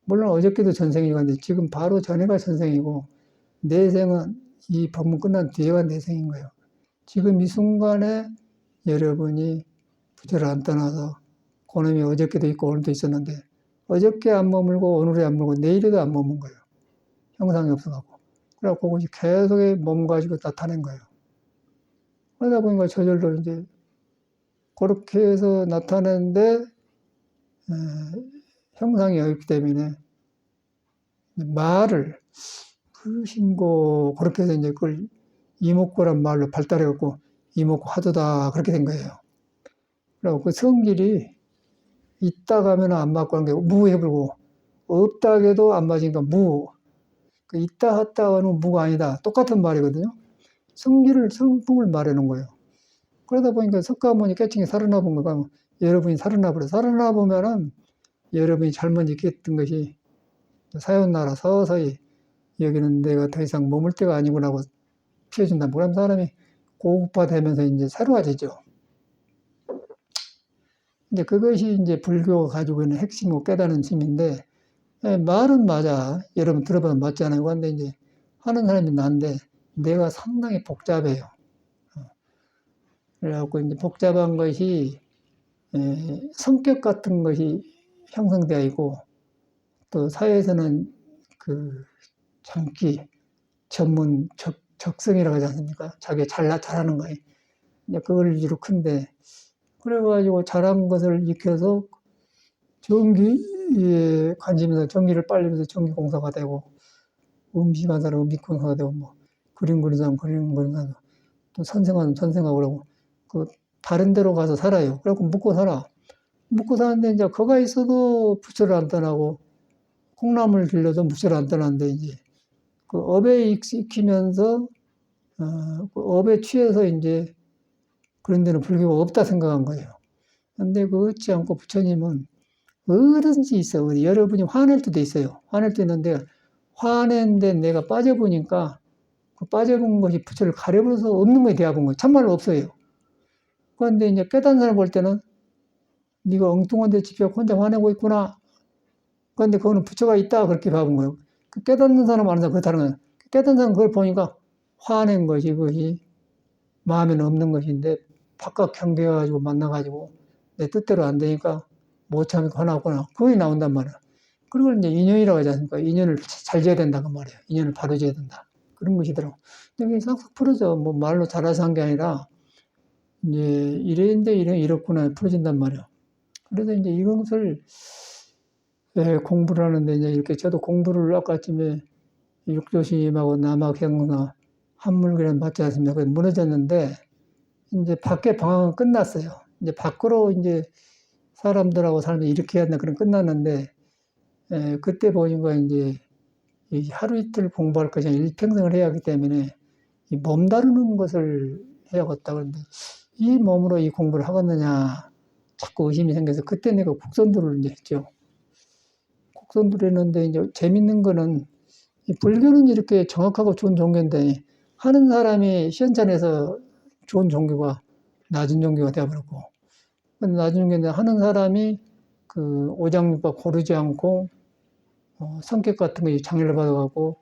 물론 어저께도 전생이건데 지금 바로 전에가 전생이고 내생은 이 법문 끝난 뒤에가 내생인 거예요. 지금 이 순간에 여러분이 부처를 안 떠나서 그놈이 어저께도 있고 오늘도 있었는데 어저께 안 머물고 오늘에 안 머물고 내일에도 안 머문 거예요. 형상이 없어갖고. 그래갖고 그것이 계속 몸 가지고 나타낸 거예요. 그러다 보니까 저절로 이제 그렇게 해서 나타내는데 형상이 없기 때문에 말을 그 신고 그렇게 해서 이제 그걸 이목구란 말로 발달해갖고 이목구 화두다 그렇게 된 거예요. 그리고 그 성질이 있다 가면 안 맞고 하는 게 무해불고 없다 해도 안 맞으니까 무. 그 있다 했다 하는 무가 아니다. 똑같은 말이거든요. 성품을 말해놓은 거예요. 그러다 보니까 석가모니 깨칭이 살아나 본 거가 여러분이 살아나 버려. 살아나 보면은 여러분이 잘못 느꼈던 것이 사연나라 서서히 여기는 내가 더 이상 머물 때가 아니구나 하고 피해준다. 그럼 사람이 고급화되면서 이제 새로워지죠. 이제 그것이 이제 불교가 가지고 있는 핵심이고 깨닫는 힘인데, 말은 맞아. 여러분 들어봐도 맞잖아요. 근데 이제 하는 사람이 난데 내가 상당히 복잡해요. 그래갖고 이제 복잡한 것이 성격 같은 것이 형성되어 있고 또 사회에서는 그 장기 전문 적성이라고 하지 않습니까? 자기가 잘하는 거예요. 이제 그걸 위주로 큰데 그래가지고 잘한 것을 익혀서 전기에 관심에서 전기를 빨리면서 전기공사가 되고 음식한 사람 음식공사가 되고 뭐 그림 그리는 사람 그림 그리는 사람 또 선생하면 선생하고 그러고 그 다른 데로 가서 살아요. 그래갖고 묵고 살아. 묵고 사는데 이제 거가 있어도 부처를 안 떠나고 콩나물 길러도 부처를 안 떠나는데 이제 그 업에 익히면서 그 업에 취해서 이제 그런 데는 불교가 없다 생각한 거예요. 근데 그 얻지 않고 부처님은 뭐든지 있어. 여러분이 화낼 때도 있어요. 화낼 때 있는데 화낸데 내가 빠져보니까 그 빠져본 것이 부처를 가려버려서 없는 거에 대해본 거예요. 참말로 없어요. 그런데 이제 깨닫는 사람 볼 때는 네가 엉뚱한 데 집에 혼자 화내고 있구나. 그런데 그거는 부처가 있다 그렇게 봐본 거예요. 그 깨닫는 사람 아는 사람 그렇다는 거예요. 깨닫는 사람 그걸 보니까 화낸 것이 그것이 마음에는 없는 것인데 바깥 경계해가지고 만나가지고 내 뜻대로 안 되니까 못 참고 화나거나 그게 나온단 말이야. 그리고 이제 인연이라고 하지 않습니까? 인연을 잘 지어야 된다 그 말이에요. 인연을 바로 지어야 된다. 그런 것이더라고. 근데 그게 싹싹 풀어져. 뭐 말로 잘해서 한 게 아니라 이제 이랬는데 이렇구나 풀어진단 말이야. 그래서 이제 이것을 공부를 하는데 이제 이렇게 저도 공부를 아까쯤에 육조심하고 남학경나 한물그램 받지 않습니까? 그래서 무너졌는데 이제 밖에 방학은 끝났어요. 이제 밖으로 이제 사람들하고 살면 이렇게 해야 된다. 그럼 끝났는데 그때 보니까 이제 하루 이틀 공부할 것이 아니라 일평생을 해야 하기 때문에 이 몸 다루는 것을 해야겠다. 그런데 이 몸으로 이 공부를 하겠느냐 자꾸 의심이 생겨서 그때 내가 국선도를 이제 했죠. 국선도를 했는데 이제 재밌는 거는 이 불교는 이렇게 정확하고 좋은 종교인데 하는 사람이 시원찮아서 좋은 종교가 낮은 종교가 되어버렸고 낮은 종교인데 하는 사람이 그 오장육과 고르지 않고 성격 같은 거 장애를 받아가고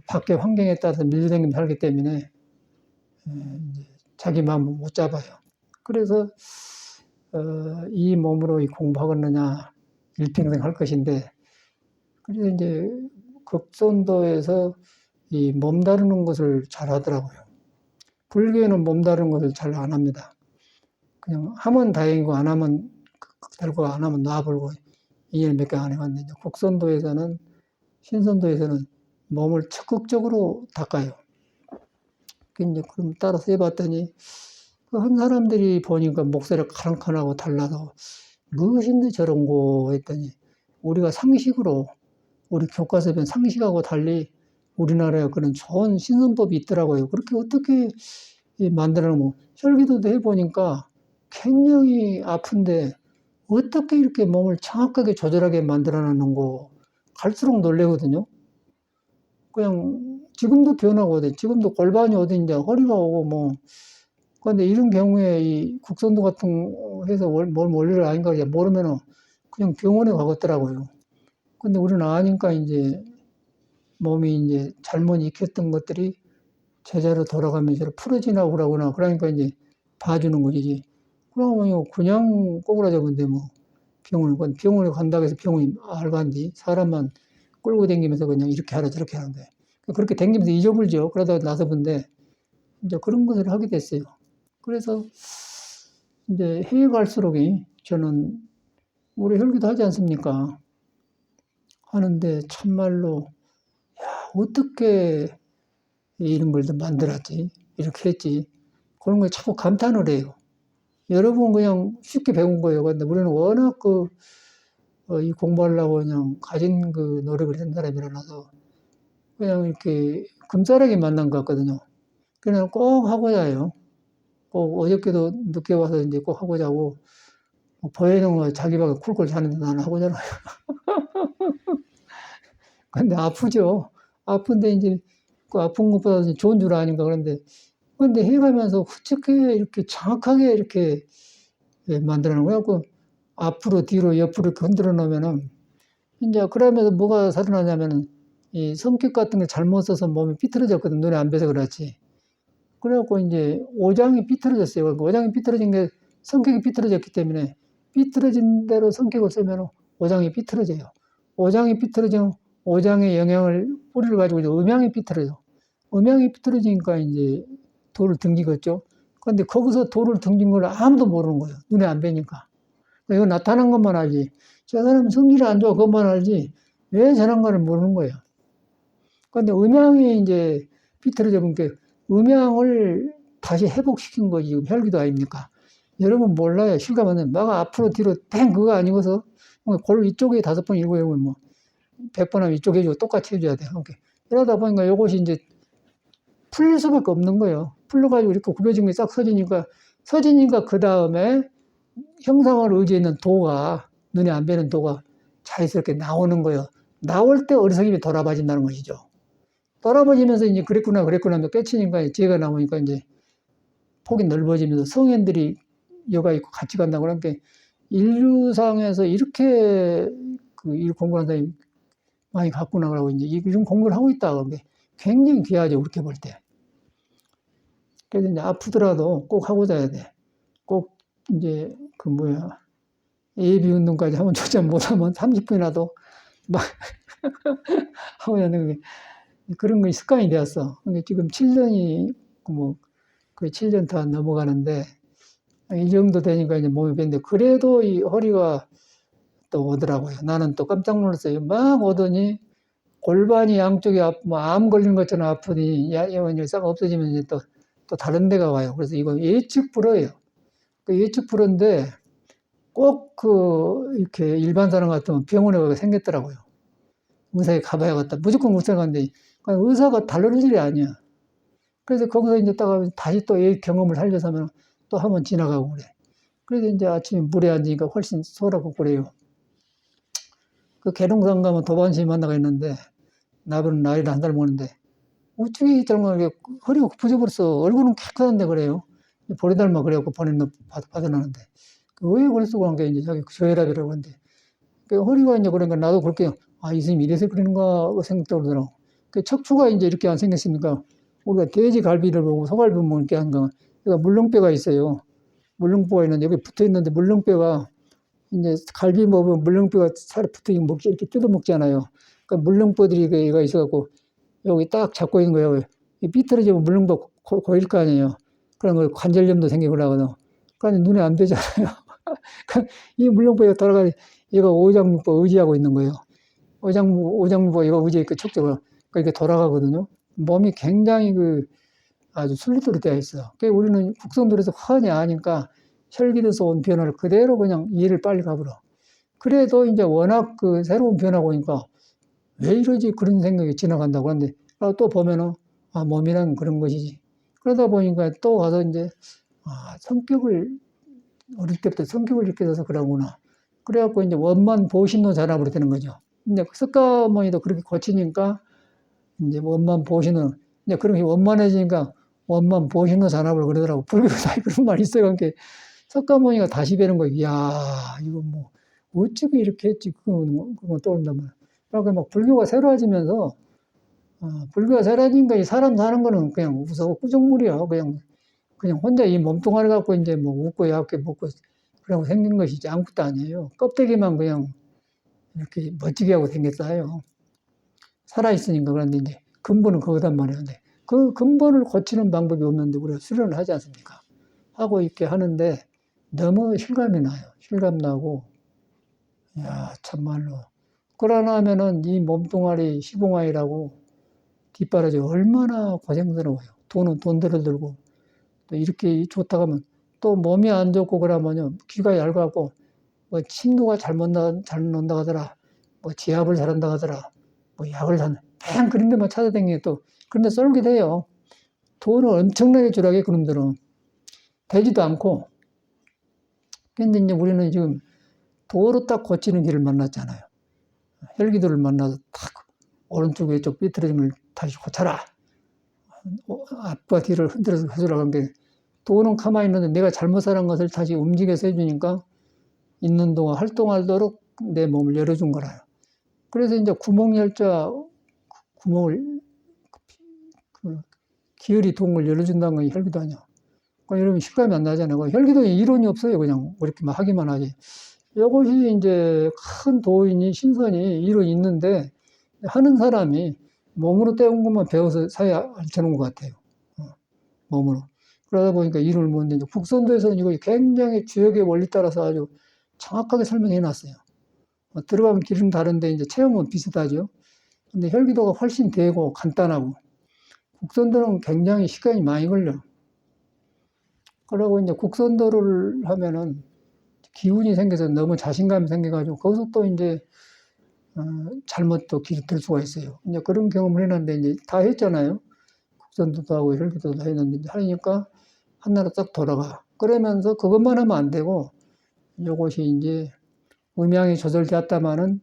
밖의 환경에 따라서 밀려다니면서 살기 때문에 이제 자기 마음을 못 잡아요. 그래서 이 몸으로 공부하겠느냐 일평생 할 것인데 그래서 이제 극선도에서 이 몸 다루는 것을 잘 하더라고요. 불교에는 몸 다루는 것을 잘 안 합니다. 그냥 하면 다행이고 안 하면 결과 안 하면 놔버리고 2년 몇 개 안 해갔는데 곡선도에서는 신선도에서는 몸을 적극적으로 닦아요. 이제 그럼 따라서 해봤더니 그 한 사람들이 보니까 목소리가 카랑카랑하고 달라서 무엇인데 저런 거 했더니 우리가 상식으로 우리 교과서에 배운 상식하고 달리 우리나라에 그런 좋은 신선법이 있더라고요. 그렇게 어떻게 만들어놓으면 혈기도도 해보니까 굉장히 아픈데 어떻게 이렇게 몸을 정확하게 조절하게 만들어놨는고 갈수록 놀래거든요. 그냥 지금도 변하고 지금도 골반이 어딘지 허리가 오고 뭐 그런데 이런 경우에 이 국선도 같은 해서 뭘 원리를 아닌가 모르면은 그냥 병원에 가겠더라고요. 근데 우리는 아니까 이제 몸이 이제 잘못 익혔던 것들이 제자로 돌아가면서 풀어지나 그러구나. 그러니까 이제 봐주는 거지. 그러면 그냥 꼬꾸라졌는데 뭐 병원에 간다고 해서 병원이 알간디 사람만 끌고 다니면서 그냥 이렇게 하라 저렇게 하는데 그렇게 다니면서 잊어버리죠. 그러다 나서 본데 이제 그런 것을 하게 됐어요. 그래서 이제 해외 갈수록이 저는 우리 혈기도 하지 않습니까? 하는데 참말로 어떻게 이런 걸 만들었지? 이렇게 했지? 그런 걸 자꾸 감탄을 해요. 여러분 그냥 쉽게 배운 거예요. 근데 우리는 워낙 이 공부하려고 그냥 가진 그 노력을 한 사람이라서 그냥 이렇게 금싸라기 만난 것 같거든요. 그냥 꼭 하고자 해요. 꼭 어저께도 늦게 와서 이제 꼭 하고자 하고 보혜는 자기 방에 쿨쿨 자는데 나는 하고자 해요. 근데 아프죠. 아픈데 이제 그 아픈 것보다 좋은 줄 아닌가 그런데 근데 해가면서 어떻게 이렇게 정확하게 이렇게 만들어 놓은 거야. 그 앞으로 뒤로 옆으로 이렇게 흔들어 놓으면은 이제 그러면서 뭐가 살아나냐면은 이 성격 같은 걸 잘못 써서 몸이 삐뚤어졌거든. 눈에 안 뵈서 그렇지. 그래갖고 이제 오장이 삐뚤어졌어요. 그러니까 오장이 삐뚤어진 게 성격이 삐뚤어졌기 때문에 삐뚤어진 대로 성격을 쓰면 오장이 삐뚤어져요. 오장이 삐뚤어지면 오장의 영향을 뿌리를 가지고 이제 음양이 삐뚤어져. 음양이 삐뚤어지니까 이제 돌을 등지겠죠. 그런데 거기서 돌을 등진 걸 아무도 모르는 거예요. 눈에 안 뵈니까. 이거 나타난 것만 알지. 저 사람은 성질이 안 좋아 그것만 알지. 왜 저런 거를 모르는 거예요. 그런데 음양이 이제 삐뚤어져 보니까 음양을 다시 회복시킨 거지. 혈기도 아닙니까? 여러분 몰라요. 실감하면 막 앞으로 뒤로 땡 그거 아니고서 골 이쪽에 5번 7번 뭐 100번 하면 이쪽 해주고 똑같이 해줘야 돼. 이러다 보니까 이것이 이제 풀릴 수밖에 없는 거예요. 풀려가지고 이렇게 굽혀진 게 싹 서지니까 그 다음에 형상을 의지했는 도가 눈에 안 뵈는 도가 자연스럽게 나오는 거예요. 나올 때 어리석임이 돌아봐진다는 것이죠. 돌아봐지면서 이제 그랬구나 하면 깨치니까 지혜가 나오니까 이제 폭이 넓어지면서 성현들이 여가 있고 같이 간다고 그러니까 인류상에서 이렇게 이 공부하는 사람이 많이 갔구나 그러고 이제 이런 공부를 하고 있다 그런 게 굉장히 귀하죠. 그렇게 볼 때. 그래서 이제 아프더라도 꼭 하고자 해야 돼. 꼭 이제 예비 운동까지 하면 좋지 못하면 30분이라도 막 하고자 하는 게 그런 거 습관이 되었어. 근데 지금 7년이 거의 7년 다 넘어가는데 이 정도 되니까 이제 몸이 밴데 그래도 이 허리가 또 오더라고요. 나는 또 깜짝 놀랐어요. 막 오더니 골반이 양쪽이 암 걸린 것처럼 아프니 야원이 싹 없어지면 이제 또 다른 데가 와요. 그래서 이거 예측 불허예요. 그 예측 불허인데 꼭 이렇게 일반 사람 같으면 병원에 가서 생겼더라고요. 의사에 가봐야겠다. 무조건 의사 갔는데 의사가 다른 일이 아니야. 그래서 거기서 이제 다시 또 경험을 살려서 하면 또 한번 지나가고 그래. 그래서 이제 아침에 물에 앉으니까 훨씬 소라고 그래요. 그 계룡산 가면 도반시 만나가 있는데 나보는 나이를 한 달 먹는데 어떻게 저런 거 허리가 부져버렸어. 얼굴은 깨끗한데 그래요. 보리 닮아 그래갖고 받아놨는데 왜 그랬어 그런 게 이제 자기 저혈압이라고 하는데 그 허리가 이제 그러니까 나도 그렇게 이 스님이 이래서 그런가 생각도 들더라고. 그 척추가 이제 이렇게 안 생겼으니까 우리가 돼지 갈비를 보고 소갈비 먹게 한 거. 그러니까 물렁뼈가 있어요. 물렁뼈가 있는데 여기 붙어 있는데 물렁뼈가 이제 갈비 먹으면 물렁뼈가 살에 붙어 있는 먹지 이렇게 뜯어 먹잖아요. 그러니까 물렁뼈들이 얘가 있어갖고 여기 딱 잡고 있는 거예요. 삐뚤어지면 물렁뼈 고일 거 아니에요. 그런 거 관절염도 생기고 그러거든. 그러니까 눈에 안 뵈잖아요. 이 물렁뼈가 돌아가 얘가 오장육부 의지하고 있는 거예요. 오장육부가 얘가 의지하니까 척추가 그러니까 돌아가거든요. 몸이 굉장히 아주 순리대로 되어 있어. 그러니까 우리는 국성들에서 흔히 아니까 혈기에서 온 변화를 그대로 그냥 이해를 빨리 가버려. 그래도 이제 워낙 새로운 변화가 오니까 왜 이러지? 그런 생각이 지나간다고 하는데 또 보면은 몸이란 그런 것이지. 그러다 보니까 또 가서 이제 성격을 어릴 때부터 성격을 이렇게 해서 그러구나. 그래갖고 이제 원만 보신노 잔압으로 되는 거죠. 근데 석가모니도 그렇게 고치니까 이제 원만 보신노 이제 그렇게 원만해지니까 원만 보신노 잔압을 그러더라고. 불교도 다 그런 말이 있어요. 그러니까 석가모니가 다시 배는 거야. 이야, 이거 어떻게 이렇게 했지? 그건 떠오른단 말이야. 그러니까 막 불교가 새로워지면서, 불교가 새로워지니까 이 사람 사는 거는 그냥 무서워 꾸정물이야. 그냥 혼자 이 몸뚱아리 갖고 이제 뭐 웃고 얕게 먹고 그러고 생긴 것이지 아무것도 아니에요. 껍데기만 그냥 이렇게 멋지게 하고 생겼어요. 살아있으니까. 그런데 이제 근본은 그거단 말이에요. 근데 그 근본을 고치는 방법이 없는데 우리가 수련을 하지 않습니까? 하고 있게 하는데 너무 실감이 나요. 실감 나고, 야, 참말로. 그러나 하면은 이 몸뚱아리 시봉아이라고 뒷바라지 얼마나 고생스러워요. 돈은 돈대로 들고, 또 이렇게 좋다고 하면 또 몸이 안 좋고 그러면요. 귀가 얇아갖고, 뭐 침도가 잘 논다 하더라. 뭐 지압을 잘한다 하더라. 뭐 약을 그냥 그런 데만 찾아다니게 또, 그런데 쏠게 돼요. 돈을 엄청나게 주라게 그놈들은. 되지도 않고. 근데 이제 우리는 지금 도로 딱 고치는 길을 만났잖아요. 혈기도를 만나서 탁 오른쪽 왼쪽 삐뚤어진 걸 다시 고쳐라. 앞과 뒤를 흔들어서 해주라고 하는데 도는 가만히 있는데 내가 잘못 살은 것을 다시 움직여서 해주니까 있는 동안 활동하도록 내 몸을 열어준 거라요. 그래서 이제 구멍열자 구멍을 기혈이 동을 열어준다는 건 혈기도 아니야. 여러분 실감이 안 나잖아요. 혈기도에 이론이 없어요. 그냥 이렇게만 하기만 하지. 이것이 이제 큰 도인이 신선이 이론이 있는데 하는 사람이 몸으로 때운 것만 배워서 사회 앉혀놓은 것 같아요. 몸으로. 그러다 보니까 이론을 모르는데 이제 국선도에서는 이거 굉장히 주역의 원리 따라서 아주 정확하게 설명해 놨어요. 들어가면 길은 다른데 이제 체험은 비슷하죠. 근데 혈기도가 훨씬 되고 간단하고 국선도는 굉장히 시간이 많이 걸려. 그러고 이제 국선도를 하면은 기운이 생겨서 너무 자신감이 생겨가지고 거기서 또 이제 잘못 또 길을 들 수가 있어요. 이제 그런 경험을 해놨는데 이제 다 했잖아요. 국선도도 하고 혈기도도 했는데 하니까 하나로 딱 돌아가. 그러면서 그것만 하면 안 되고 이것이 이제 음양이 조절되었다마는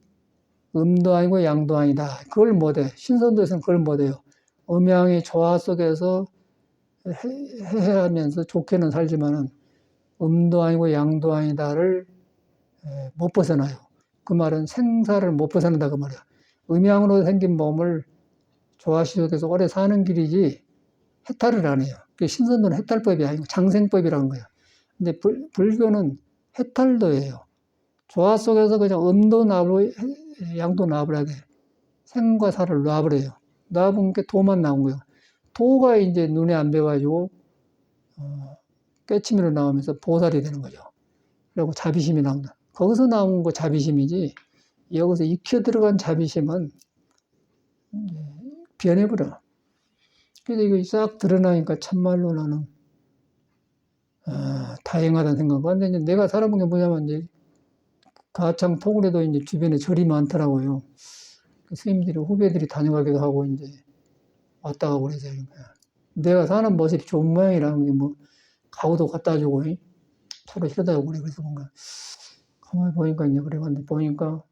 음도 아니고 양도 아니다. 그걸 못해. 신선도에서는 그걸 못해요. 음양이 조화 속에서 해하면서 좋게는 살지만은 음도 아니고 양도 아니다를 못 벗어나요. 그 말은 생사를 못 벗어난다 그 말이야. 음양으로 생긴 몸을 조화시 속에서 오래 사는 길이지 해탈을 안 해요. 신선도는 해탈법이 아니고 장생법이라는 거예요. 근데 불교는 해탈도예요. 조화 속에서 그냥 음도 놔버려, 양도 놔버려야 돼. 생과 사를 놔버려요. 놔본 게 도만 나온 거예요. 도가 이제 눈에 안 배가지고 깨치미로 나오면서 보살이 되는 거죠. 그리고 자비심이 나온다. 거기서 나온 거 자비심이지 여기서 익혀 들어간 자비심은 변해버려. 그래서 이거 싹 드러나니까 참말로 나는 다행하다는 생각과 근데 이제 내가 살아본 게 뭐냐면 이제 가창 토굴에도 이제 주변에 절이 많더라고요. 그 스님들이 후배들이 다녀가기도 하고 이제 왔다 가고 그래서 내가 사는 모습이 좋은 모양이라는 게 뭐 가구도 갖다 주고 서로 싫어다고 그래. 그래서 뭔가 가만히 보니까 이제 그래 봤는데 보니까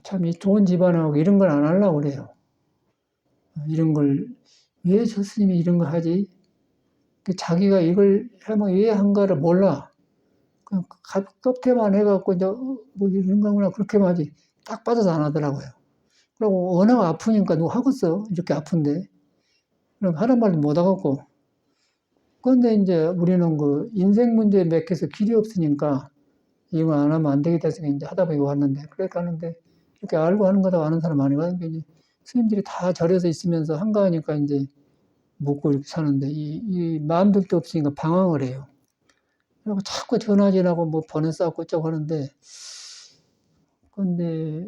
참 이 좋은 집안하고 이런 걸 안 하려고 그래요. 이런 걸 왜 저 스님이 이런 걸 하지? 자기가 이걸 하면 왜 한가를 몰라. 그냥 껍데만 해갖고 이제 뭐 이런 거구나 그렇게만 하지 딱 빠져서 안 하더라고요. 그리고 워낙 아프니까 누가 하겠어. 이렇게 아픈데. 그럼 하란 말도 못 하겠고. 그런데 이제 우리는 그 인생 문제에 맥혀서 길이 없으니까 이거 안 하면 안 되겠다 해서 이제 하다 보니 왔는데, 그래 가는데 이렇게 알고 하는 거다 아는 사람 아니거든요. 이제 스님들이 다 절에서 있으면서 한가하니까 이제 묵고 이렇게 사는데 이 마음들도 없으니까 방황을 해요. 그리고 자꾸 전화질하고 뭐 번호 쌓고 어쩌고 하는데, 근데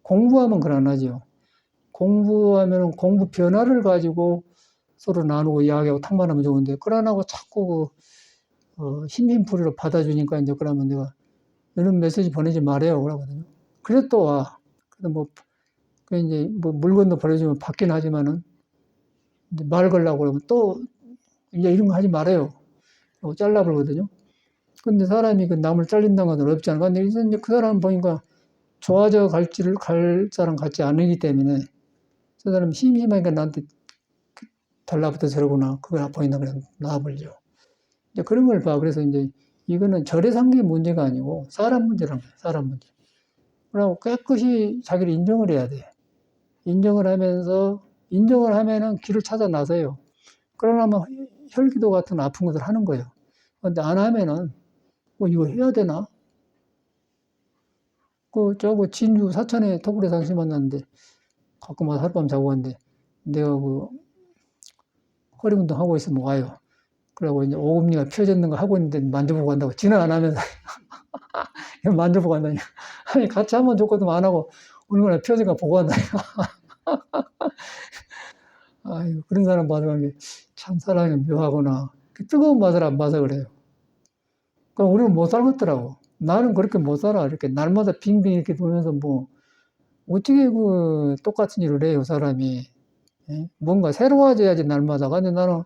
공부하면 그걸 안 하죠. 공부하면 공부 변화를 가지고 서로 나누고 이야기하고 탕만하면 좋은데, 그걸 안 하고 자꾸 심심풀이로 받아주니까 이제 그러면 내가 이런 메시지 보내지 말아요. 그러거든요. 그래 또 와. 그래서 그 이제 뭐 물건도 보내주면 받긴 하지만은 말 걸라고 그러면 또 이제 이런 거 하지 말아요. 하고 잘라버리거든요. 근데 사람이 그 남을 잘린다는 건 어렵지 않아. 근데 이제 그 사람 보니까 좋아져 갈 사람 같지 않기 때문에 그 사람 심심하니까 나한테 달라붙어 저러구나. 그걸 보인다 그냥 놔버리죠. 이제 그런 걸 봐. 그래서 이제 이거는 절에 산 게 문제가 아니고 사람 문제란 거예요. 사람 문제. 그러고 깨끗이 자기를 인정을 해야 돼. 인정을 하면은 길을 찾아 나서요. 그러나 뭐 혈기도 같은 아픈 것을 하는 거예요. 근데 안 하면은 뭐 이거 해야 되나? 저거 진주 사천에 터굴에 당신 만났는데 가끔 와서 하룻밤 자고 갔는데 내가 허리 운동 하고 있으면 와요. 그러고 이제 오금니가 펴졌는 거 하고 있는데 만져보고 간다고. 지는 안 하면서 만져보고 간다니. 아니, 같이 한번 줬거든 안 하고 얼마나 펴진가 보고 간다니. 아이고, 그런 사람 봐서 참 사람이 묘하구나. 뜨거운 맛을 안 봐서 그래요. 그럼 우리는 못 살겠더라고. 나는 그렇게 못 살아. 이렇게 날마다 빙빙 이렇게 돌면서 어떻게 똑같은 일을 해요, 사람이. 예? 뭔가 새로워져야지 날마다. 근데 나는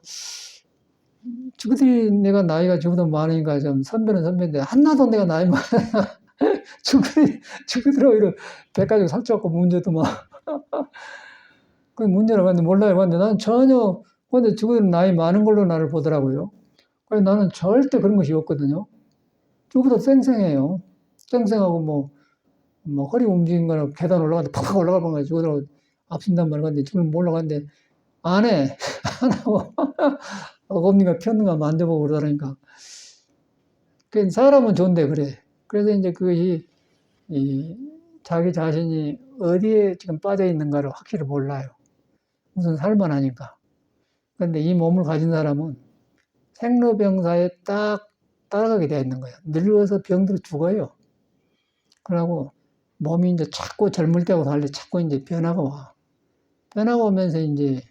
지그들이 내가 나이가 저보다 많으니까 좀 선배는 선배인데 하나도 내가 나이 많아. 지그들하고 이런 배까지 살쪄갖고 문제도 막. 그 문제라고 하는데 몰라요. 근데 나는 전혀, 근데 지그들은 나이 많은 걸로 나를 보더라고요. 그래서 나는 절대 그런 것이 없거든요. 저보다 쌩쌩해요. 쌩쌩하고 허리 움직인 거나 계단 올라가는데 팍팍 올라가는 거야. 저거들 앞선단 말이야. 근데 지금 올라가는데 안 해. 안 하고. 어금니가 폈는가 만져보고 그러다니까. 그 사람은 좋은데 그래. 그래서 이제 자기 자신이 어디에 지금 빠져 있는가를 확실히 몰라요. 무슨 살만하니까. 그런데 이 몸을 가진 사람은 생로병사에 딱 따라가게 되어 있는 거예요. 늙어서 병들어 죽어요. 그러고 몸이 이제 자꾸 젊을 때하고 달리 자꾸 이제 변화가 와. 변화가 오면서 이제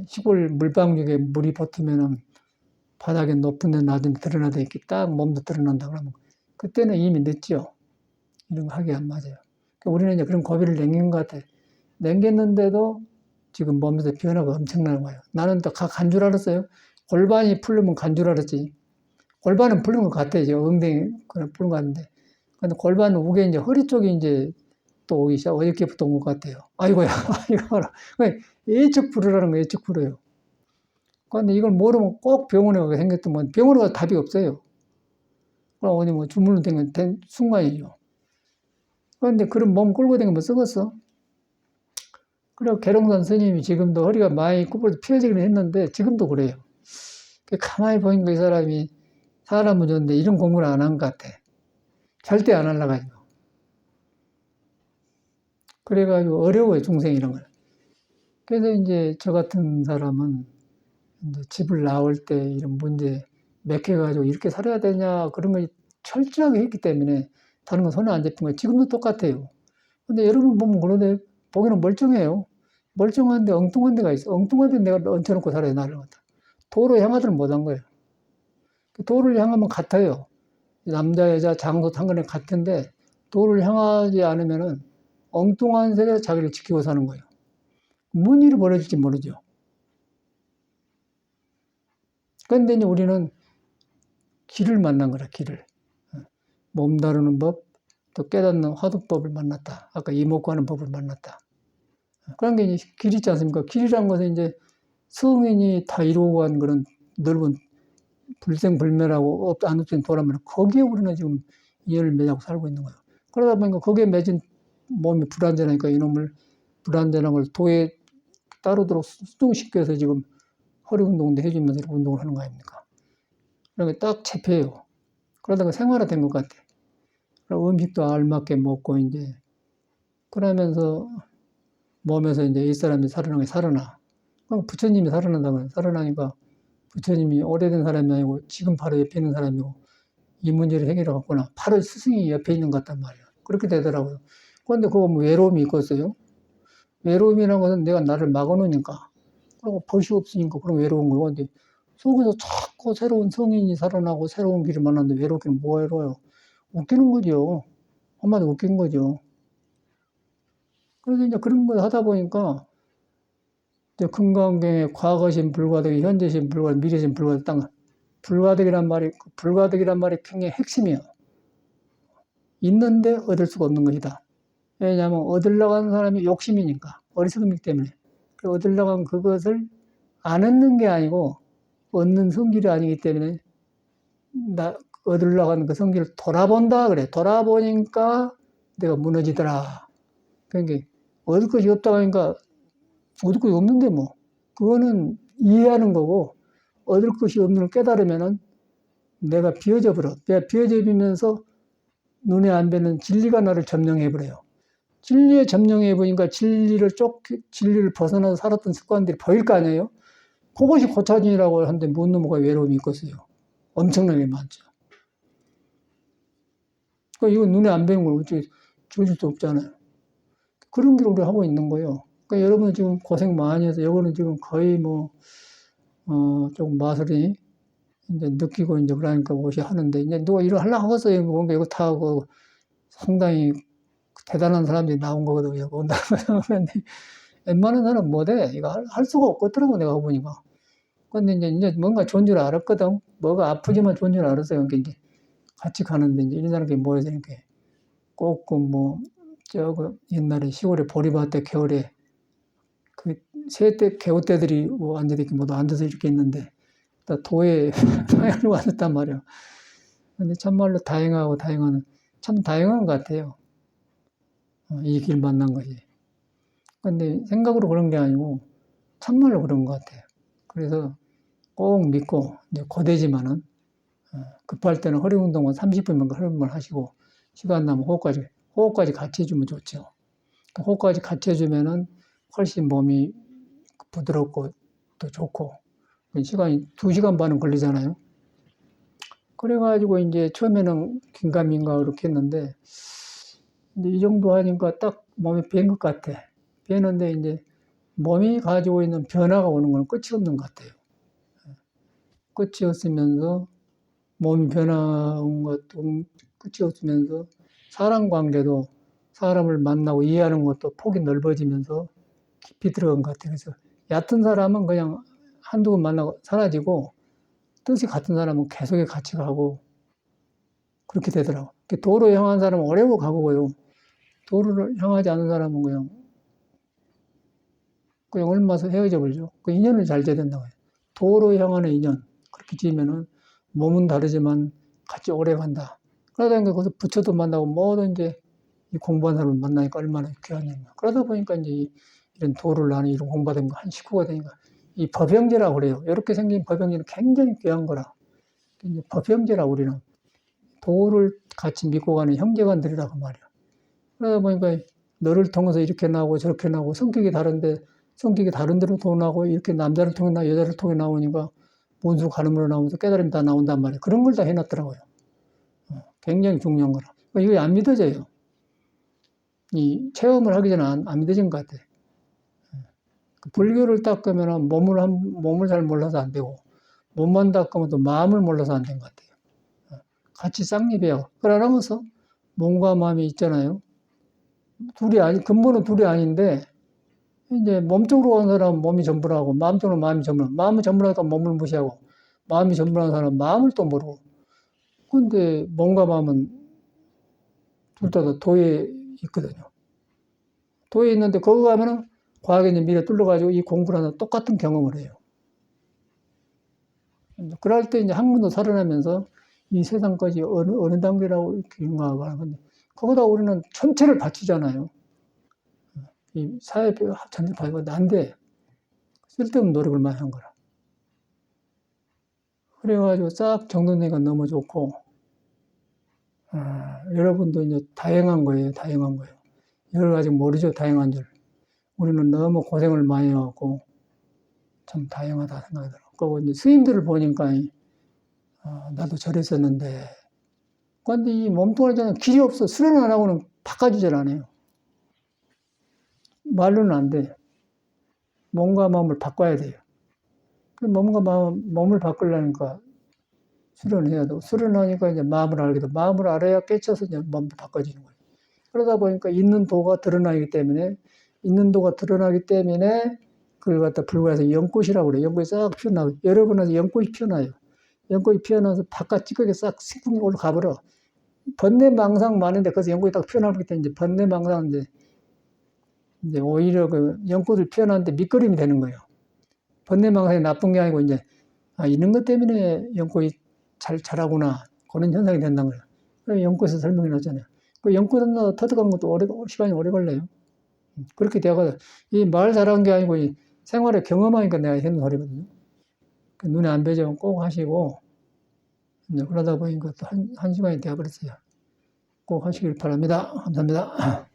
시골 물방울에 물이 붙으면은 바닥에 높은 데 낮은 데 드러나다 이렇게 딱 몸도 드러난다 그러면 그때는 이미 늦죠. 이런 거 하기 안 맞아요. 그러니까 우리는 이제 그런 고비를 넘긴 것 같아요. 넘겼는데도 지금 몸에서 변화가 엄청나는 거예요. 나는 또 간 줄 알았어요. 골반이 풀리면 간 줄 알았지. 골반은 풀린 것 같아요. 엉덩이 풀린 것 같은데. 근데 골반 우게 이제 허리 쪽이 이제 또 오기 시작, 어저께부터 온 것 같아요. 아이고야, 이거라. 예측 불허라는 거 예측 불허요. 그런데 이걸 모르면 꼭 병원에 가게 생겼더만 병원에 가서 답이 없어요. 그럼 어디 주물러 된 순간이죠. 그런데 그런 몸 끌고 다니면 썩었어. 그리고 계룡산 스님이 지금도 허리가 많이 굽어서 피어지긴 했는데 지금도 그래요. 가만히 보니까 이 사람이 사람은 좋은데 이런 공부를 안 한 것 같아. 절대 안 하려가지고. 그래가지고 어려워요, 중생 이런 걸. 그래서 이제 저 같은 사람은 이제 집을 나올 때 이런 문제 맥혀가지고 이렇게 살아야 되냐 그런 걸 철저하게 했기 때문에 다른 건 손에 안 잡힌 거예요. 지금도 똑같아요. 근데 여러분 보면 그런데 보기는 멀쩡해요. 멀쩡한데 엉뚱한 데가 있어. 엉뚱한 데 내가 얹혀놓고 살아요, 나를 갖다. 도로 향하지는 못한 거예요. 도를 향하면 같아요. 남자, 여자, 장소, 상관이 같은데 도를 향하지 않으면은 엉뚱한 세계에서 자기를 지키고 사는 거예요. 뭔 일이 벌어질지 모르죠. 그런데 이제 우리는 길을 만난 거라, 길을. 몸 다루는 법, 또 깨닫는 화두법을 만났다. 아까 이목구하는 법을 만났다. 그런 게 이제 길 있지 않습니까? 길이란 것은 이제 성인이 다 이루고 간 그런 넓은 불생불멸하고 안 없어진 도라면 거기에 우리는 지금 이해를 매자고 살고 있는 거예요. 그러다 보니까 거기에 맺은 몸이 불안전하니까 이놈을 불안전한 걸 도에 따르도록 수동시켜서 지금 허리 운동도 해주면서 이렇게 운동을 하는 거 아닙니까? 그러니까 딱 잡혀요. 그러다가 생활화된 것 같아. 그리고 음식도 알맞게 먹고 이제 그러면서 몸에서 이제 이 사람이 살아나게 살아나. 그럼 부처님이 살아난다고요. 살아나니까 부처님이 오래된 사람이 아니고 지금 바로 옆에 있는 사람이고 이 문제를 해결해갖구나. 바로 스승이 옆에 있는 것 같단 말이에요. 그렇게 되더라고요. 그런데 그거 외로움이 있겠어요? 외로움이라는 것은 내가 나를 막아놓으니까. 그리고 벗이 없으니까 그런 외로운 거예요. 근데 속에서 자꾸 새로운 성인이 살아나고 새로운 길을 만났는데 외롭기는 뭐가 외로워요? 웃기는 거죠. 한마디 웃긴 거죠. 그래서 이제 그런 걸 하다 보니까 이제 금강경에 과거신 불가득이, 현재신 불가득, 미래신 불가득, 딱 불가득이란 말이 굉장히 핵심이에요. 있는데 얻을 수가 없는 것이다. 왜냐하면 얻으려고 하는 사람이 욕심이니까, 어리석음이기 때문에. 얻으려고 하는 그것을 안 얻는 게 아니고 얻는 성질이 아니기 때문에 얻으려고 하는 그 성질을 돌아본다 그래. 돌아보니까 내가 무너지더라. 그러니까 얻을 것이 없다고 하니까 얻을 것이 없는데 뭐. 그거는 이해하는 거고 얻을 것이 없는 걸 깨달으면은 내가 비어져 버려. 내가 비어져 버리면서 눈에 안 뵈는 진리가 나를 점령해 버려요. 진리에 점령해 보니까 진리를 벗어나서 살았던 습관들이 보일 거 아니에요? 그것이 고차진이라고 하는데 못 넘어가 외로움이 있겠어요. 엄청나게 많죠. 그러니까 이거 눈에 안 뵈는 걸 어떻게 줄일 수 없잖아요. 그런 걸 우리 하고 있는 거예요. 그러니까 여러분 지금 고생 많이 해서 이거는 지금 거의 조금 마술이 이제 느끼고 이제 그러니까 옷이 하는데 이제 누가 일을 하려고 하겠어요. 뭔가 이거 다 상당히 대단한 사람들이 나온 거거든요. 온다고 생각하는데 웬만한 사람 못해. 이거 할 수가 없겠더라고 내가 보니까. 근데 이제 뭔가 좋은 줄 알았거든. 뭐가 아프지만 좋은 줄 알았어요. 그러니까 이제 같이 가는데 이제 이런 사람들이 모여서 이렇게 꼭 저거 옛날에 시골에 보리밭에 겨울에 그 새때 개호떼들이 앉아서 이렇게 모두 앉아서 이렇게 있는데 도에 다양하고 앉았단 말이야. 근데 참말로 참 다행한 것 같아요. 이 길 만난 것이. 근데 생각으로 그런 게 아니고 참말로 그런 것 같아요. 그래서 꼭 믿고 이제 고되지만은 급할 때는 허리 운동은 30분만 허리 운동을 하시고 시간 나면 호흡까지 같이 해주면 좋죠. 호흡까지 같이 해주면은 훨씬 몸이 부드럽고 또 좋고 시간이 2시간 반은 걸리잖아요. 그래가지고 이제 처음에는 긴가민가 그렇게 했는데 이제 이 정도 하니까 딱 몸이 밴 것 같아. 배는데 이제 몸이 가지고 있는 변화가 오는 건 끝이 없는 것 같아요. 끝이 없으면서 몸이 변화한 것도 끝이 없으면서 사람 관계도 사람을 만나고 이해하는 것도 폭이 넓어지면서 깊이 들어간 것 같아요. 그래서 얕은 사람은 그냥 한두 번 만나고 사라지고 뜻이 같은 사람은 계속 같이 가고 그렇게 되더라고. 도로 향한 사람은 오래 가고요. 도로를 향하지 않은 사람은 그냥 얼마서 헤어져 버리죠. 그 인연을 잘 돼야 된다고 해요. 도로 향하는 인연. 그렇게 지으면은 몸은 다르지만 같이 오래 간다. 그러다 보니까 거기서 부처도 만나고 모든 이제 공부한 사람을 만나니까 얼마나 귀하냐. 그러다 보니까 이제 이런 도를 나는 이런 공부하던 거 한 식구가 되니까 이 법형제라고 그래요. 이렇게 생긴 법형제는 굉장히 귀한 거라. 이제 법형제라고 우리는 도를 같이 믿고 가는 형제간들이라고 말이야. 그러다 보니까 너를 통해서 이렇게 나오고 저렇게 나오고 성격이 다른 대로 도 나오고 이렇게 남자를 통해 나 여자를 통해 나오니까 본수 가늠으로 나오면서 깨달음이 다 나온단 말이에요. 그런 걸 다 해놨더라고요. 굉장히 중요한 거라. 이거 안 믿어져요. 이 체험을 하기 전에 안 믿어진 것 같아요. 불교를 닦으면 몸을 잘 몰라서 안 되고 몸만 닦으면 또 마음을 몰라서 안 된 것 같아요. 같이 쌍립해요. 그러면서 몸과 마음이 있잖아요. 근본은 둘이 아닌데 이제 몸쪽으로 온 사람은 몸이 전부라고 마음 쪽으로 마음이 전부라고 마음이 전부라니까 몸을 무시하고 마음이 전부라는 사람은 마음을 또 모르고 근데 몸과 마음은 둘 다 도에 있거든요. 도에 있는데 거기 가면은 과학이 이제 미래 뚫려가지고 이 공부를 하는 똑같은 경험을 해요. 그럴 때 이제 한 번 더 살아나면서 이 세상까지 어느 단계라고 이렇게 인가하고 하는 건데 거기다 우리는 전체를 바치잖아요. 이 사회 전체를 바치고 난데 쓸데없는 노력을 많이 한 거라. 그래가지고 싹 정돈되니까 너무 좋고 여러분도 이제 다양한 거예요. 여러 가지 모르죠. 다양한 줄. 우리는 너무 고생을 많이 해갖고 참 다양하다 생각이 들어요. 그리고 이제 스님들을 보니까 나도 저랬었는데 근데 이 몸뚱아리는 길이 없어. 수련 안 하고는 바꿔주질 않아요. 말로는 안 돼. 몸과 마음을 바꿔야 돼요. 몸을 바꾸려니까 수련을 해야 되고 수련하니까 이제 마음을 알게 돼. 마음을 알아야 깨쳐서 이제 몸도 바꿔지는 거예요. 그러다 보니까 있는 도가 드러나기 때문에 그걸 갖다 불과해서 연꽃이라고 그래요. 연꽃이 싹 피어나고 여러분한테 연꽃이 피어나요. 연꽃이 피어나서 바깥 찌꺼기 싹 식품이 올라가 버려. 번뇌망상 많은데 거기서 연꽃이 딱 피어나기 때문에 이제 번뇌망상 이제 오히려 그 연꽃을 피어나는데 밑거림이 되는 거예요. 번뇌망상이 나쁜 게 아니고 이제 이런 것 때문에 연꽃이 잘 자라구나 그런 현상이 된다는 거예요. 그래서 연꽃을 설명해 놨잖아요. 그 연구는 터득한 것도 시간이 오래 걸려요. 그렇게 되어가 이 말 잘하는 게 아니고 이 생활에 경험하니까 내가 하는 소리거든요. 눈에 안 뵈지면 꼭 하시고, 이제 그러다 보니까 또 한 시간이 되어버렸어요. 꼭 하시길 바랍니다. 감사합니다.